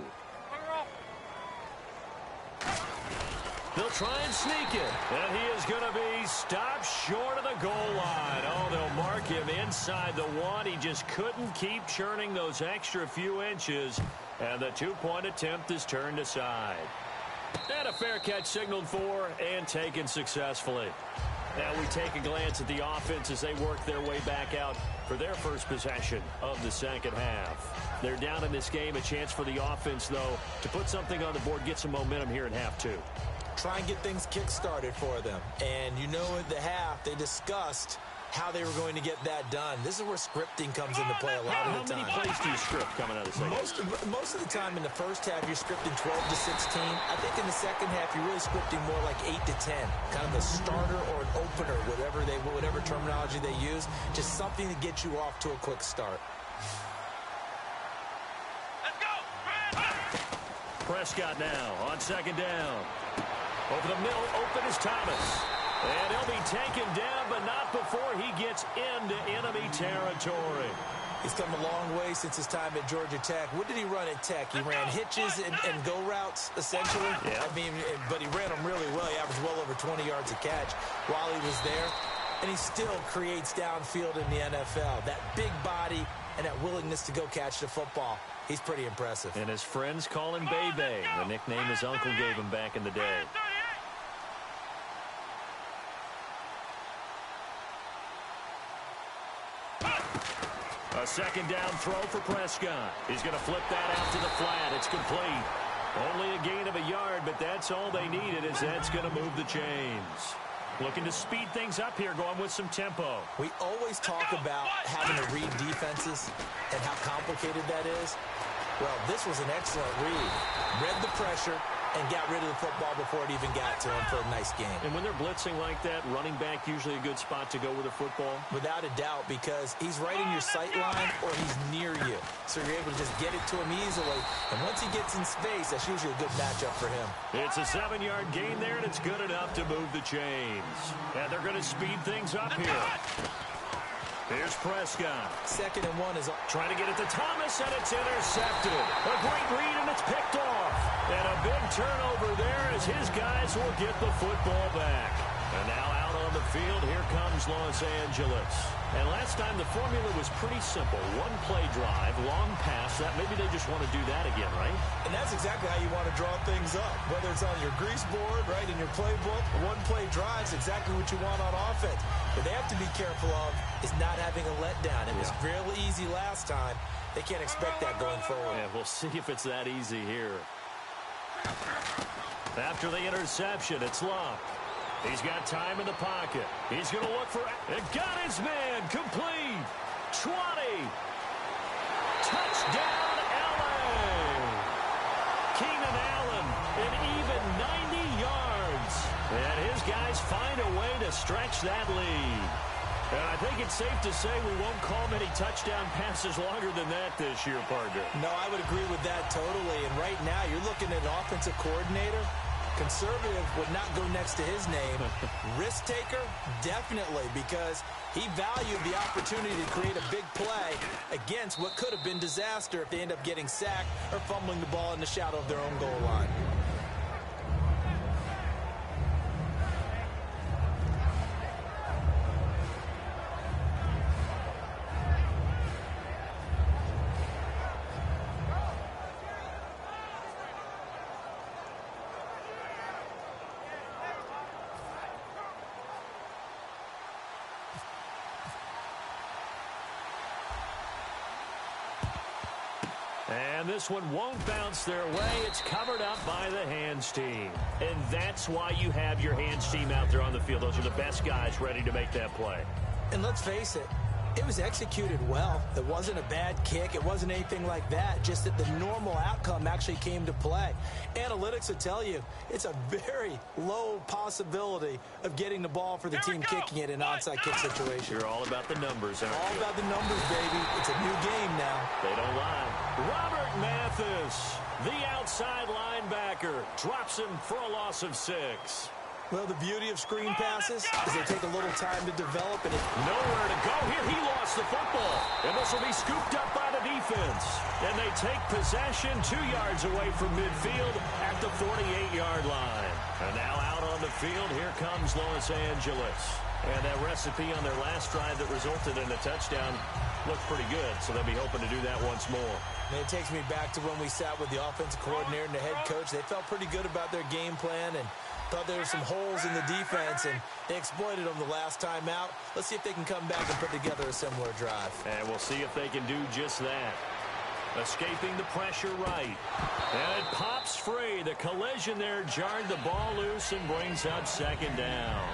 They'll try and sneak it. And he is going to be stopped short of the goal line. Oh, they'll mark him inside the one. He just couldn't keep churning those extra few inches. And the two-point attempt is turned aside. And a fair catch signaled for and taken successfully. Now we take a glance at the offense as they work their way back out for their first possession of the second half. They're down in this game. A chance for the offense, though, to put something on the board, get some momentum here in half two. Try and get things kick-started for them. And you know at the half, they discussed how they were going to get that done. This is where scripting comes into play a lot of the time. How many plays do you script coming out of the second? Most of the time in the first half, you're scripting 12 to 16. I think in the second half, you're really scripting more like 8 to 10. Kind of a starter or an opener, whatever terminology they use. Just something to get you off to a quick start. Let's go! Prescott now on second down. Over the middle, open is Thomas. And he'll be taken down, but not before he gets into enemy territory. He's come a long way since his time at Georgia Tech. What did he run at Tech? He ran hitches and go routes, essentially. Yeah. I mean, but he ran them really well. He averaged well over 20 yards a catch while he was there. And he still creates downfield in the NFL. That big body and that willingness to go catch the football. He's pretty impressive. And his friends call him Bebe, the nickname his uncle gave him back in the day. A second down throw for Prescott. He's going to flip that out to the flat. It's complete. Only a gain of a yard, but that's all they needed, as that's going to move the chains. Looking to speed things up here, going with some tempo. We always talk about having to read defenses and how complicated that is. Well, this was an excellent read. Read the pressure and got rid of the football before it even got to him for a nice game. And when they're blitzing like that, running back usually a good spot to go with a football? Without a doubt, because he's right in your sight line or he's near you. So you're able to just get it to him easily. And once he gets in space, that's usually a good matchup for him. It's a 7-yard gain there, and it's good enough to move the chains. And they're going to speed things up here. Here's Prescott. Second and one is trying to get it to Thomas, and it's intercepted. A great read, and it's picked off. And a big turnover there as his guys will get the football back. And now out on the field, here comes Los Angeles. And last time the formula was pretty simple. One play drive, long pass. That maybe they just want to do that again, right? And that's exactly how you want to draw things up. Whether it's on your grease board, right, in your playbook, one play drive's exactly what you want on offense. What they have to be careful of is not having a letdown. It was real easy last time. They can't expect that going forward. Yeah, we'll see if it's that easy here. After the interception, it's Love. He's got time in the pocket. He's going to look for it. Got his man. Complete. 20. Touchdown, L.A. Keenan Allen, an even 90 yards. And his guys find a way to stretch that lead. And I think it's safe to say we won't call many touchdown passes longer than that this year, partner. No, I would agree with that totally. And right now, you're looking at an offensive coordinator. Conservative would not go next to his name. Risk taker, definitely, because he valued the opportunity to create a big play against what could have been disaster if they end up getting sacked or fumbling the ball in the shadow of their own goal line. And this one won't bounce their way. It's covered up by the hands team. And that's why you have your hands team out there on the field. Those are the best guys ready to make that play. And let's face it, It was executed well. It wasn't a bad kick. It wasn't anything like that. Just that the normal outcome actually came to play. Analytics will tell you it's a very low possibility of getting the ball for the team kicking it in an onside kick situation. You're all about the numbers, aren't you? All about the numbers, baby. It's a new game now. They don't lie. Robert Mathis, the outside linebacker, drops him for a loss of 6. Well, the beauty of screen passes is they take a little time to develop. And nowhere to go here. He lost the football. And this will be scooped up by the defense. And they take possession 2 yards away from midfield at the 48-yard line. And now out on the field, here comes Los Angeles. And that recipe on their last drive that resulted in a touchdown looked pretty good. So they'll be hoping to do that once more. And it takes me back to when we sat with the offensive coordinator and the head coach. They felt pretty good about their game plan and thought there were some holes in the defense, and they exploited them the last time out. Let's see if they can come back and put together a similar drive. And we'll see if they can do just that. Escaping the pressure right. And it pops free. The collision there jarred the ball loose and brings up second down.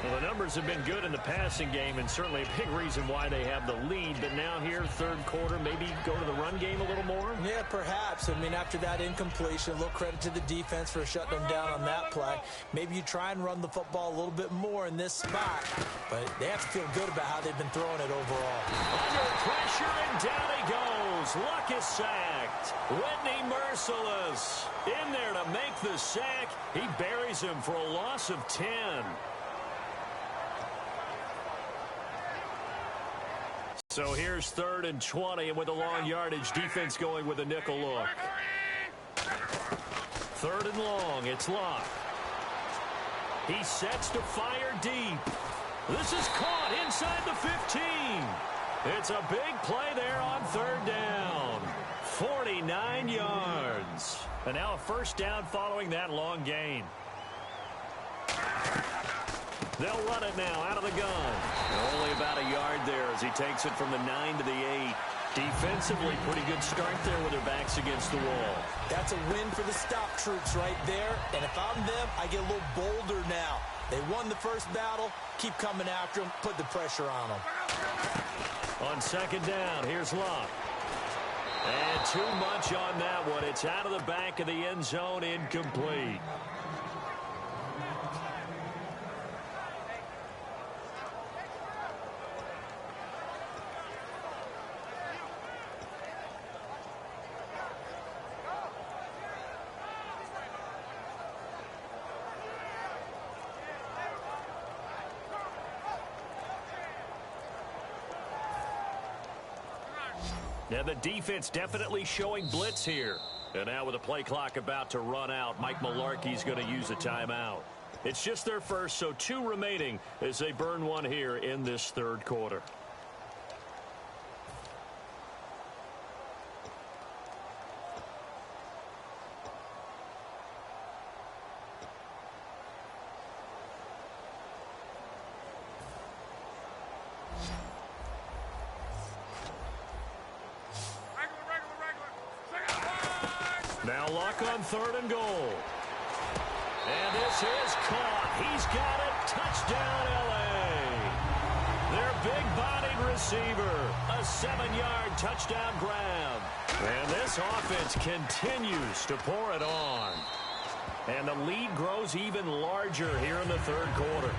Well, the numbers have been good in the passing game, and certainly a big reason why they have the lead. But now here, third quarter, maybe go to the run game a little more? Yeah, perhaps. I mean, after that incompletion, a little credit to the defense for shutting them down on that play. Maybe you try and run the football a little bit more in this spot. But they have to feel good about how they've been throwing it overall. Under pressure, and down he goes. Luck is sacked. Whitney Merciless in there to make the sack. He buries him for a loss of 10. So here's 3rd and 20, and with a long yardage, defense going with a nickel look. 3rd and long, it's Locke. He sets to fire deep. This is caught inside the 15. It's a big play there on 3rd down. 49 yards. And now a first down following that long gain. They'll run it now out of the gun. Only about a yard there as he takes it from the 9 to the 8. Defensively, pretty good start there with their backs against the wall. That's a win for the stop troops right there. And if I'm them, I get a little bolder now. They won the first battle. Keep coming after them. Put the pressure on them. On second down, here's Locke. And too much on that one. It's out of the back of the end zone, incomplete. Now the defense definitely showing blitz here. And now with the play clock about to run out, Mike Mularkey's going to use a timeout. It's just their first, so 2 remaining as they burn one here in this third quarter. Now Luck on 3rd and goal. And this is caught. He's got it. Touchdown, L.A. Their big-bodied receiver. A 7-yard touchdown grab. And this offense continues to pour it on. And the lead grows even larger here in the third quarter.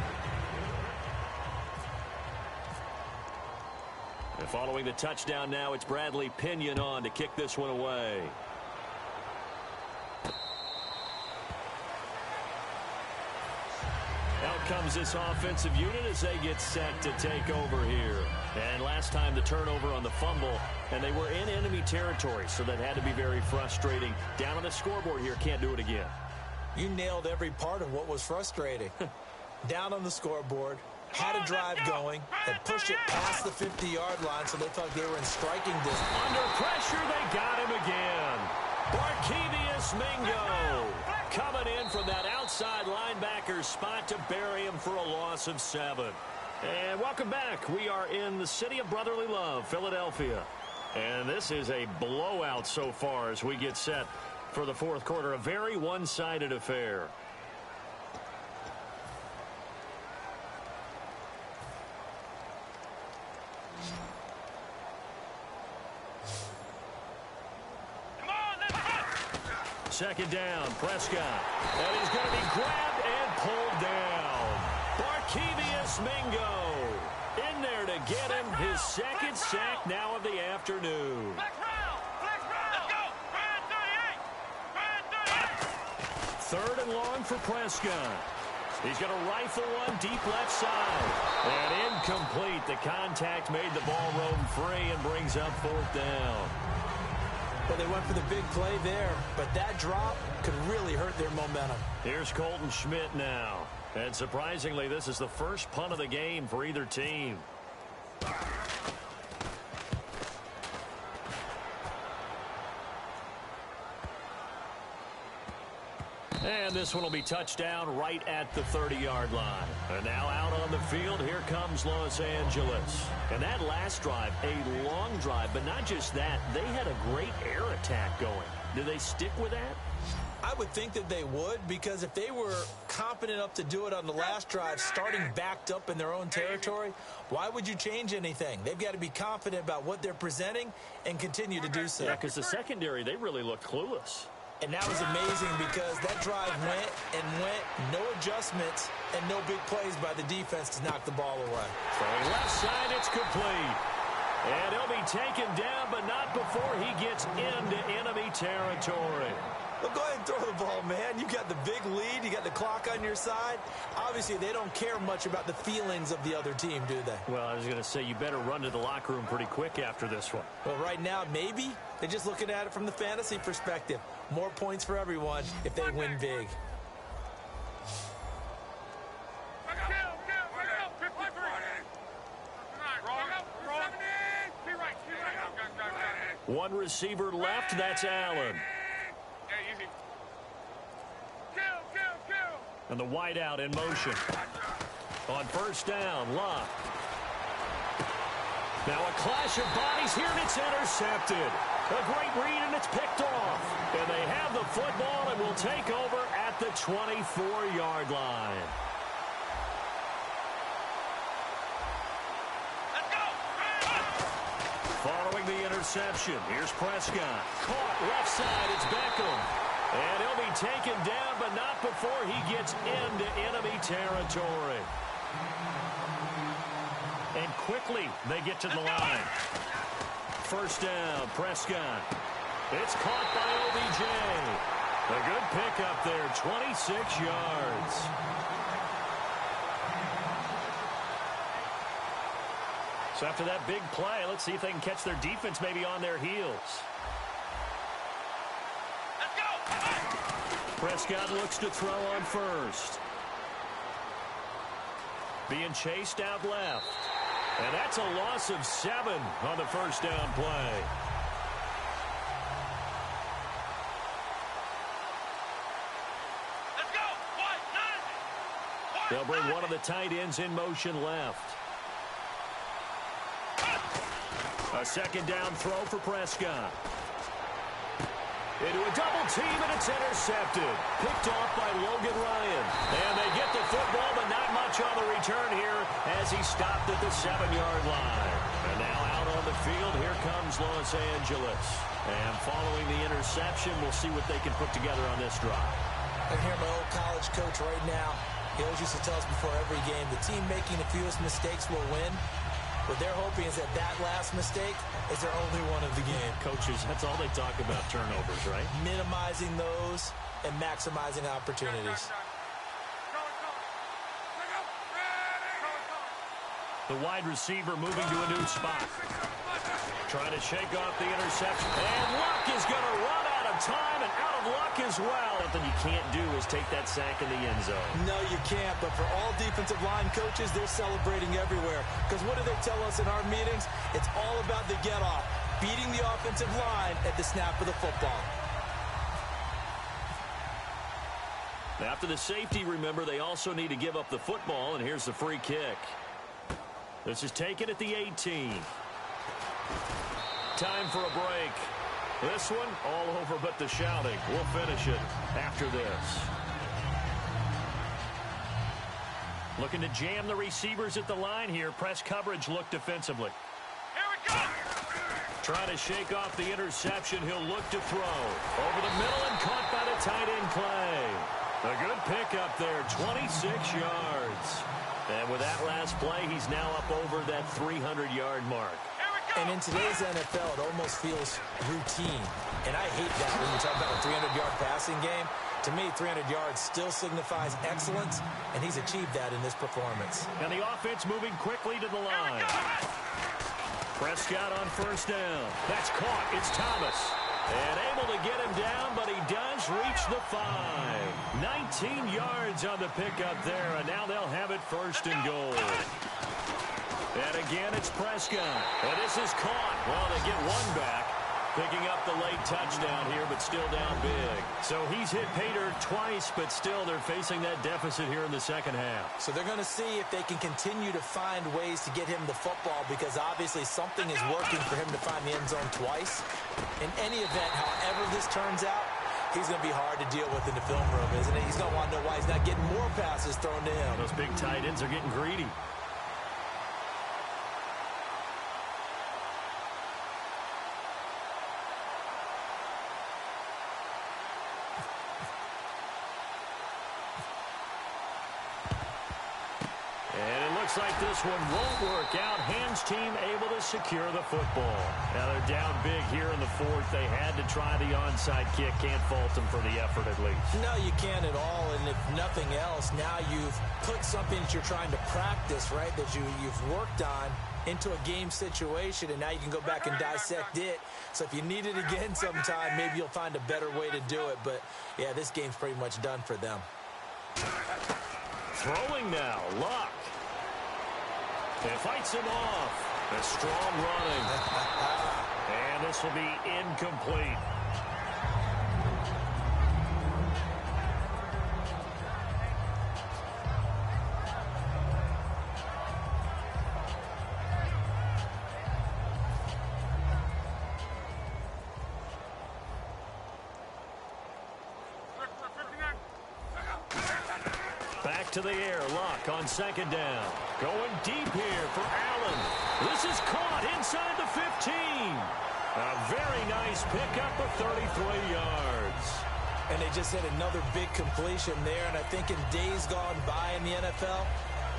And following the touchdown now, it's Bradley Pinion on to kick this one away. Out comes this offensive unit as they get set to take over here. And last time the turnover on the fumble, and they were in enemy territory, so that had to be very frustrating. Down on the scoreboard here, can't do it again. You nailed every part of what was frustrating. Down on the scoreboard, had a drive going, had pushed it past the 50-yard line, so they thought they were in striking distance. Under pressure, they got him again. Barkevius Mingo coming in from that outside linebacker spot to bury him for a loss of 7. And welcome back. We are in the city of brotherly love, Philadelphia. And this is a blowout so far as we get set for the fourth quarter. A very one-sided affair. Second down, Prescott. And he's going to be grabbed and pulled down. Barkevious Mingo in there to get him his second sack now of the afternoon. Let's go. Brand 38. Third and long for Prescott. He's going to rifle one deep left side. And incomplete. The contact made the ball roam free and brings up fourth down. Well, they went for the big play there, but that drop could really hurt their momentum. Here's Colton Schmidt now. And surprisingly, this is the first punt of the game for either team. And this one will be touchdown right at the 30-yard line. And now out on the field, here comes Los Angeles. And that last drive, a long drive, but not just that, they had a great air attack going. Do they stick with that? I would think that they would, because if they were confident enough to do it on the last drive, starting backed up in their own territory, why would you change anything? They've got to be confident about what they're presenting and continue to do so. Yeah, because the secondary, they really look clueless. And that was amazing because that drive went and went, no adjustments and no big plays by the defense to knock the ball away. Throwing left side, it's complete. And he'll be taken down, but not before he gets into enemy territory. Well, go ahead and throw the ball, man. You got the big lead. You got the clock on your side. Obviously, they don't care much about the feelings of the other team, do they? Well, I was going to say, you better run to the locker room pretty quick after this one. Well, right now, maybe. They're just looking at it from the fantasy perspective. More points for everyone if they win big. One receiver left. That's Allen. And the wideout in motion. On first down, Luck. Now a clash of bodies here, and it's intercepted. A great read, and it's picked off. And they have the football and will take over at the 24-yard line. Let's go. Following the interception, here's Prescott. Caught left side, it's Beckham. And he'll be taken down, but not before he gets into enemy territory. And quickly, they get to the line. First down, Prescott. It's caught by OBJ. A good pickup there, 26 yards. So after that big play, let's see if they can catch their defense maybe on their heels. Prescott looks to throw on first. Being chased out left. And that's a loss of 7 on the first down play. Let's go. They'll bring one of the tight ends in motion left. A second down throw for Prescott. Into a double team, and it's intercepted. Picked off by Logan Ryan. And they get the football, but not much on the return here as he stopped at the 7-yard line. And now out on the field, here comes Los Angeles. And following the interception, we'll see what they can put together on this drive. I hear my old college coach right now. He always used to tell us before every game, the team making the fewest mistakes will win. What they're hoping is that last mistake is their only one of the game. Coaches, that's all they talk about, turnovers, right? Minimizing those and maximizing opportunities. The wide receiver moving to a new spot. Trying to shake off the interception. And Luck is going to run out of time and out of luck as well. Something you can't do is take that sack in the end zone. No, you can't. But for all defensive line coaches, they're celebrating everywhere. Because what do they tell us in our meetings? It's all about the get-off. Beating the offensive line at the snap of the football. After the safety, remember, they also need to give up the football. And here's the free kick. This is taken at the 18. Time for a break. This one, all over but the shouting. We'll finish it after this. Looking to jam the receivers at the line here. Press coverage look defensively. Here we go. Trying to shake off the interception. He'll look to throw. Over the middle and caught by the tight end Clay. A good pickup there, 26 yards. And with that last play, he's now up over that 300-yard mark. And in today's NFL, it almost feels routine. And I hate that when you talk about a 300-yard passing game. To me, 300 yards still signifies excellence, and he's achieved that in this performance. And the offense moving quickly to the line. Prescott on first down. That's caught. It's Thomas. And able to get him down, but he does reach the 5. 19 yards on the pickup there, and now they'll have it first and goal. And again, it's Prescott. And this is caught. Well, they get one back. Picking up the late touchdown here, but still down big. So he's hit pay dirt twice, but still they're facing that deficit here in the second half. So they're going to see if they can continue to find ways to get him the football, because obviously something is working for him to find the end zone twice. In any event, however this turns out, he's going to be hard to deal with in the film room, isn't he? He's going to want to know why he's not getting more passes thrown to him. Those big tight ends are getting greedy. Looks like this one won't work out. Hams team able to secure the football. Now they're down big here in the fourth. They had to try the onside kick. Can't fault them for the effort at least. No, you can't at all. And if nothing else, now you've put something that you're trying to practice, right, that you've worked on into a game situation, and now you can go back and dissect it. So if you need it again sometime, maybe you'll find a better way to do it. But, yeah, this game's pretty much done for them. Throwing now. Luck. And fights him off. A strong running. And this will be incomplete. Back to the air. Luck on second down. Going deep here for Allen. This is caught inside the 15. A very nice pickup of 33 yards. And they just had another big completion there. And I think in days gone by in the NFL,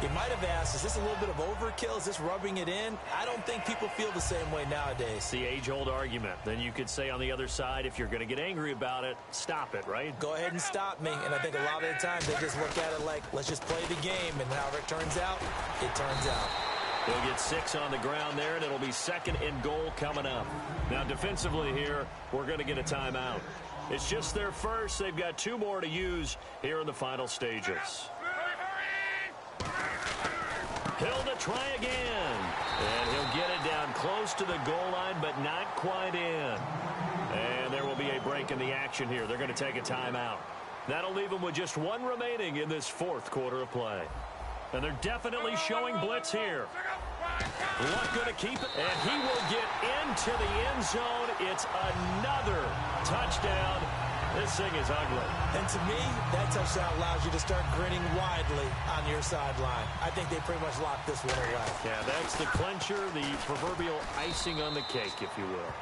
you might have asked, is this a little bit of overkill? Is this rubbing it in? I don't think people feel the same way nowadays. It's the age-old argument. Then you could say on the other side, if you're going to get angry about it, stop it, right? Go ahead and stop me. And I think a lot of the times they just look at it like, let's just play the game. And however it turns out, it turns out. They'll get 6 on the ground there, and it'll be second and goal coming up. Now, defensively here, we're going to get a timeout. It's just their first. They've got 2 more to use here in the final stages. Hill to try again. And he'll get it down close to the goal line, but not quite in. And there will be a break in the action here. They're going to take a timeout. That'll leave them with just 1 remaining in this fourth quarter of play. And they're definitely showing blitz here. Luck going to keep it, and he will get into the end zone. It's another touchdown. This thing is ugly. And to me, that touchdown allows you to start grinning widely on your sideline. I think they pretty much locked this one away. Yeah, that's the clincher, the proverbial icing on the cake, if you will.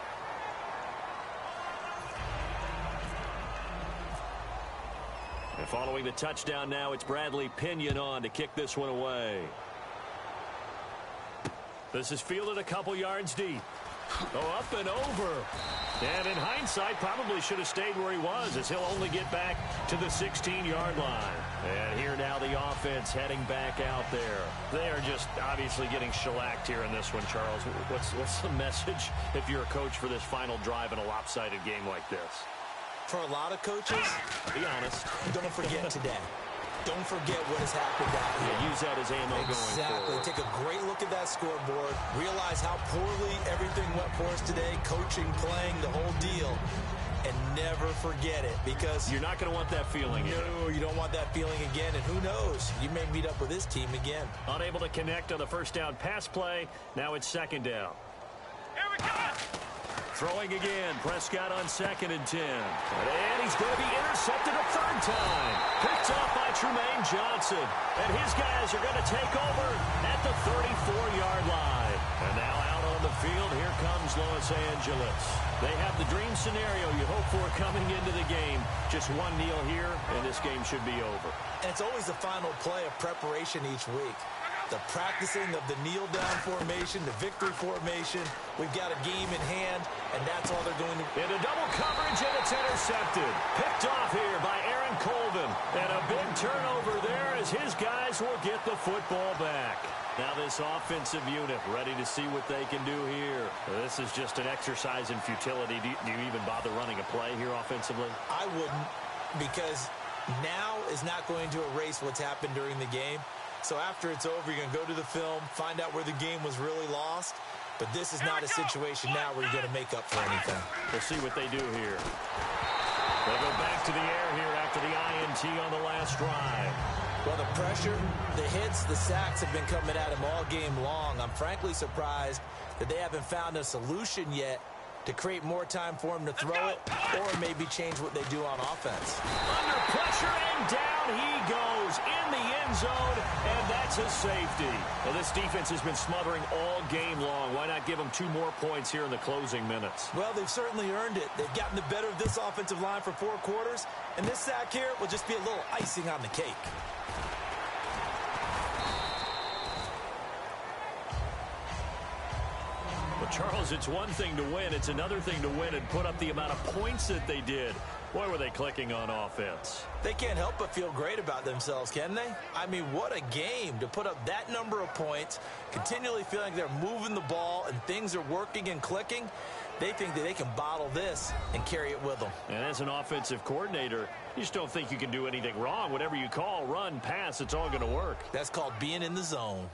And following the touchdown now, it's Bradley Pinion on to kick this one away. This is fielded a couple yards deep. Oh, up and over. And in hindsight, probably should have stayed where he was, as he'll only get back to the 16-yard line. And here now the offense heading back out there. They are just obviously getting shellacked here in this one, Charles. What's the message if you're a coach for this final drive in a lopsided game like this? For a lot of coaches, be honest, don't forget today. Don't forget what has happened out here. Yeah, use that as ammo going forward. Exactly. Take a great look at that scoreboard. Realize how poorly everything went for us today. Coaching, playing, the whole deal. And never forget it, because you're not going to want that feeling again. No, you don't want that feeling again. And who knows? You may meet up with this team again. Unable to connect on the first down pass play. Now it's second down. Here we go! Throwing again. Prescott on 2nd and 10. And he's going to be intercepted a third time. Picked off by Trumaine Johnson. And his guys are going to take over at the 34-yard line. And now out on the field, here comes Lois Los Angeles. They have the dream scenario you hope for coming into the game. Just one kneel here, and this game should be over. And it's always the final play of preparation each week. The practicing of the kneel-down formation, the victory formation. We've got a game in hand, and that's all they're going to do. Into double coverage, and it's intercepted. Picked off here by Aaron Colvin. And a big turnover there as his guys will get the football back. Now this offensive unit ready to see what they can do here. This is just an exercise in futility. Do you even bother running a play here offensively? I wouldn't, because now is not going to erase what's happened during the game. So after it's over, you're going to go to the film, find out where the game was really lost. But this is not a situation now where you're going to make up for anything. We'll see what they do here. They go back to the air here after the INT on the last drive. Well, the pressure, the hits, the sacks have been coming at him all game long. I'm frankly surprised that they haven't found a solution yet to create more time for him to throw it, or maybe change what they do on offense. Under pressure, and down he goes in the end zone, and that's a safety. Well, this defense has been smothering all game long. Why not give them 2 more points here in the closing minutes? Well, they've certainly earned it. They've gotten the better of this offensive line for 4 quarters, and this sack here will just be a little icing on the cake. Charles, it's one thing to win. It's another thing to win and put up the amount of points that they did. Boy, were they clicking on offense. They can't help but feel great about themselves, can they? I mean, what a game to put up that number of points, continually feeling they're moving the ball and things are working and clicking. They think that they can bottle this and carry it with them. And as an offensive coordinator, you just don't think you can do anything wrong. Whatever you call, run, pass, it's all going to work. That's called being in the zone.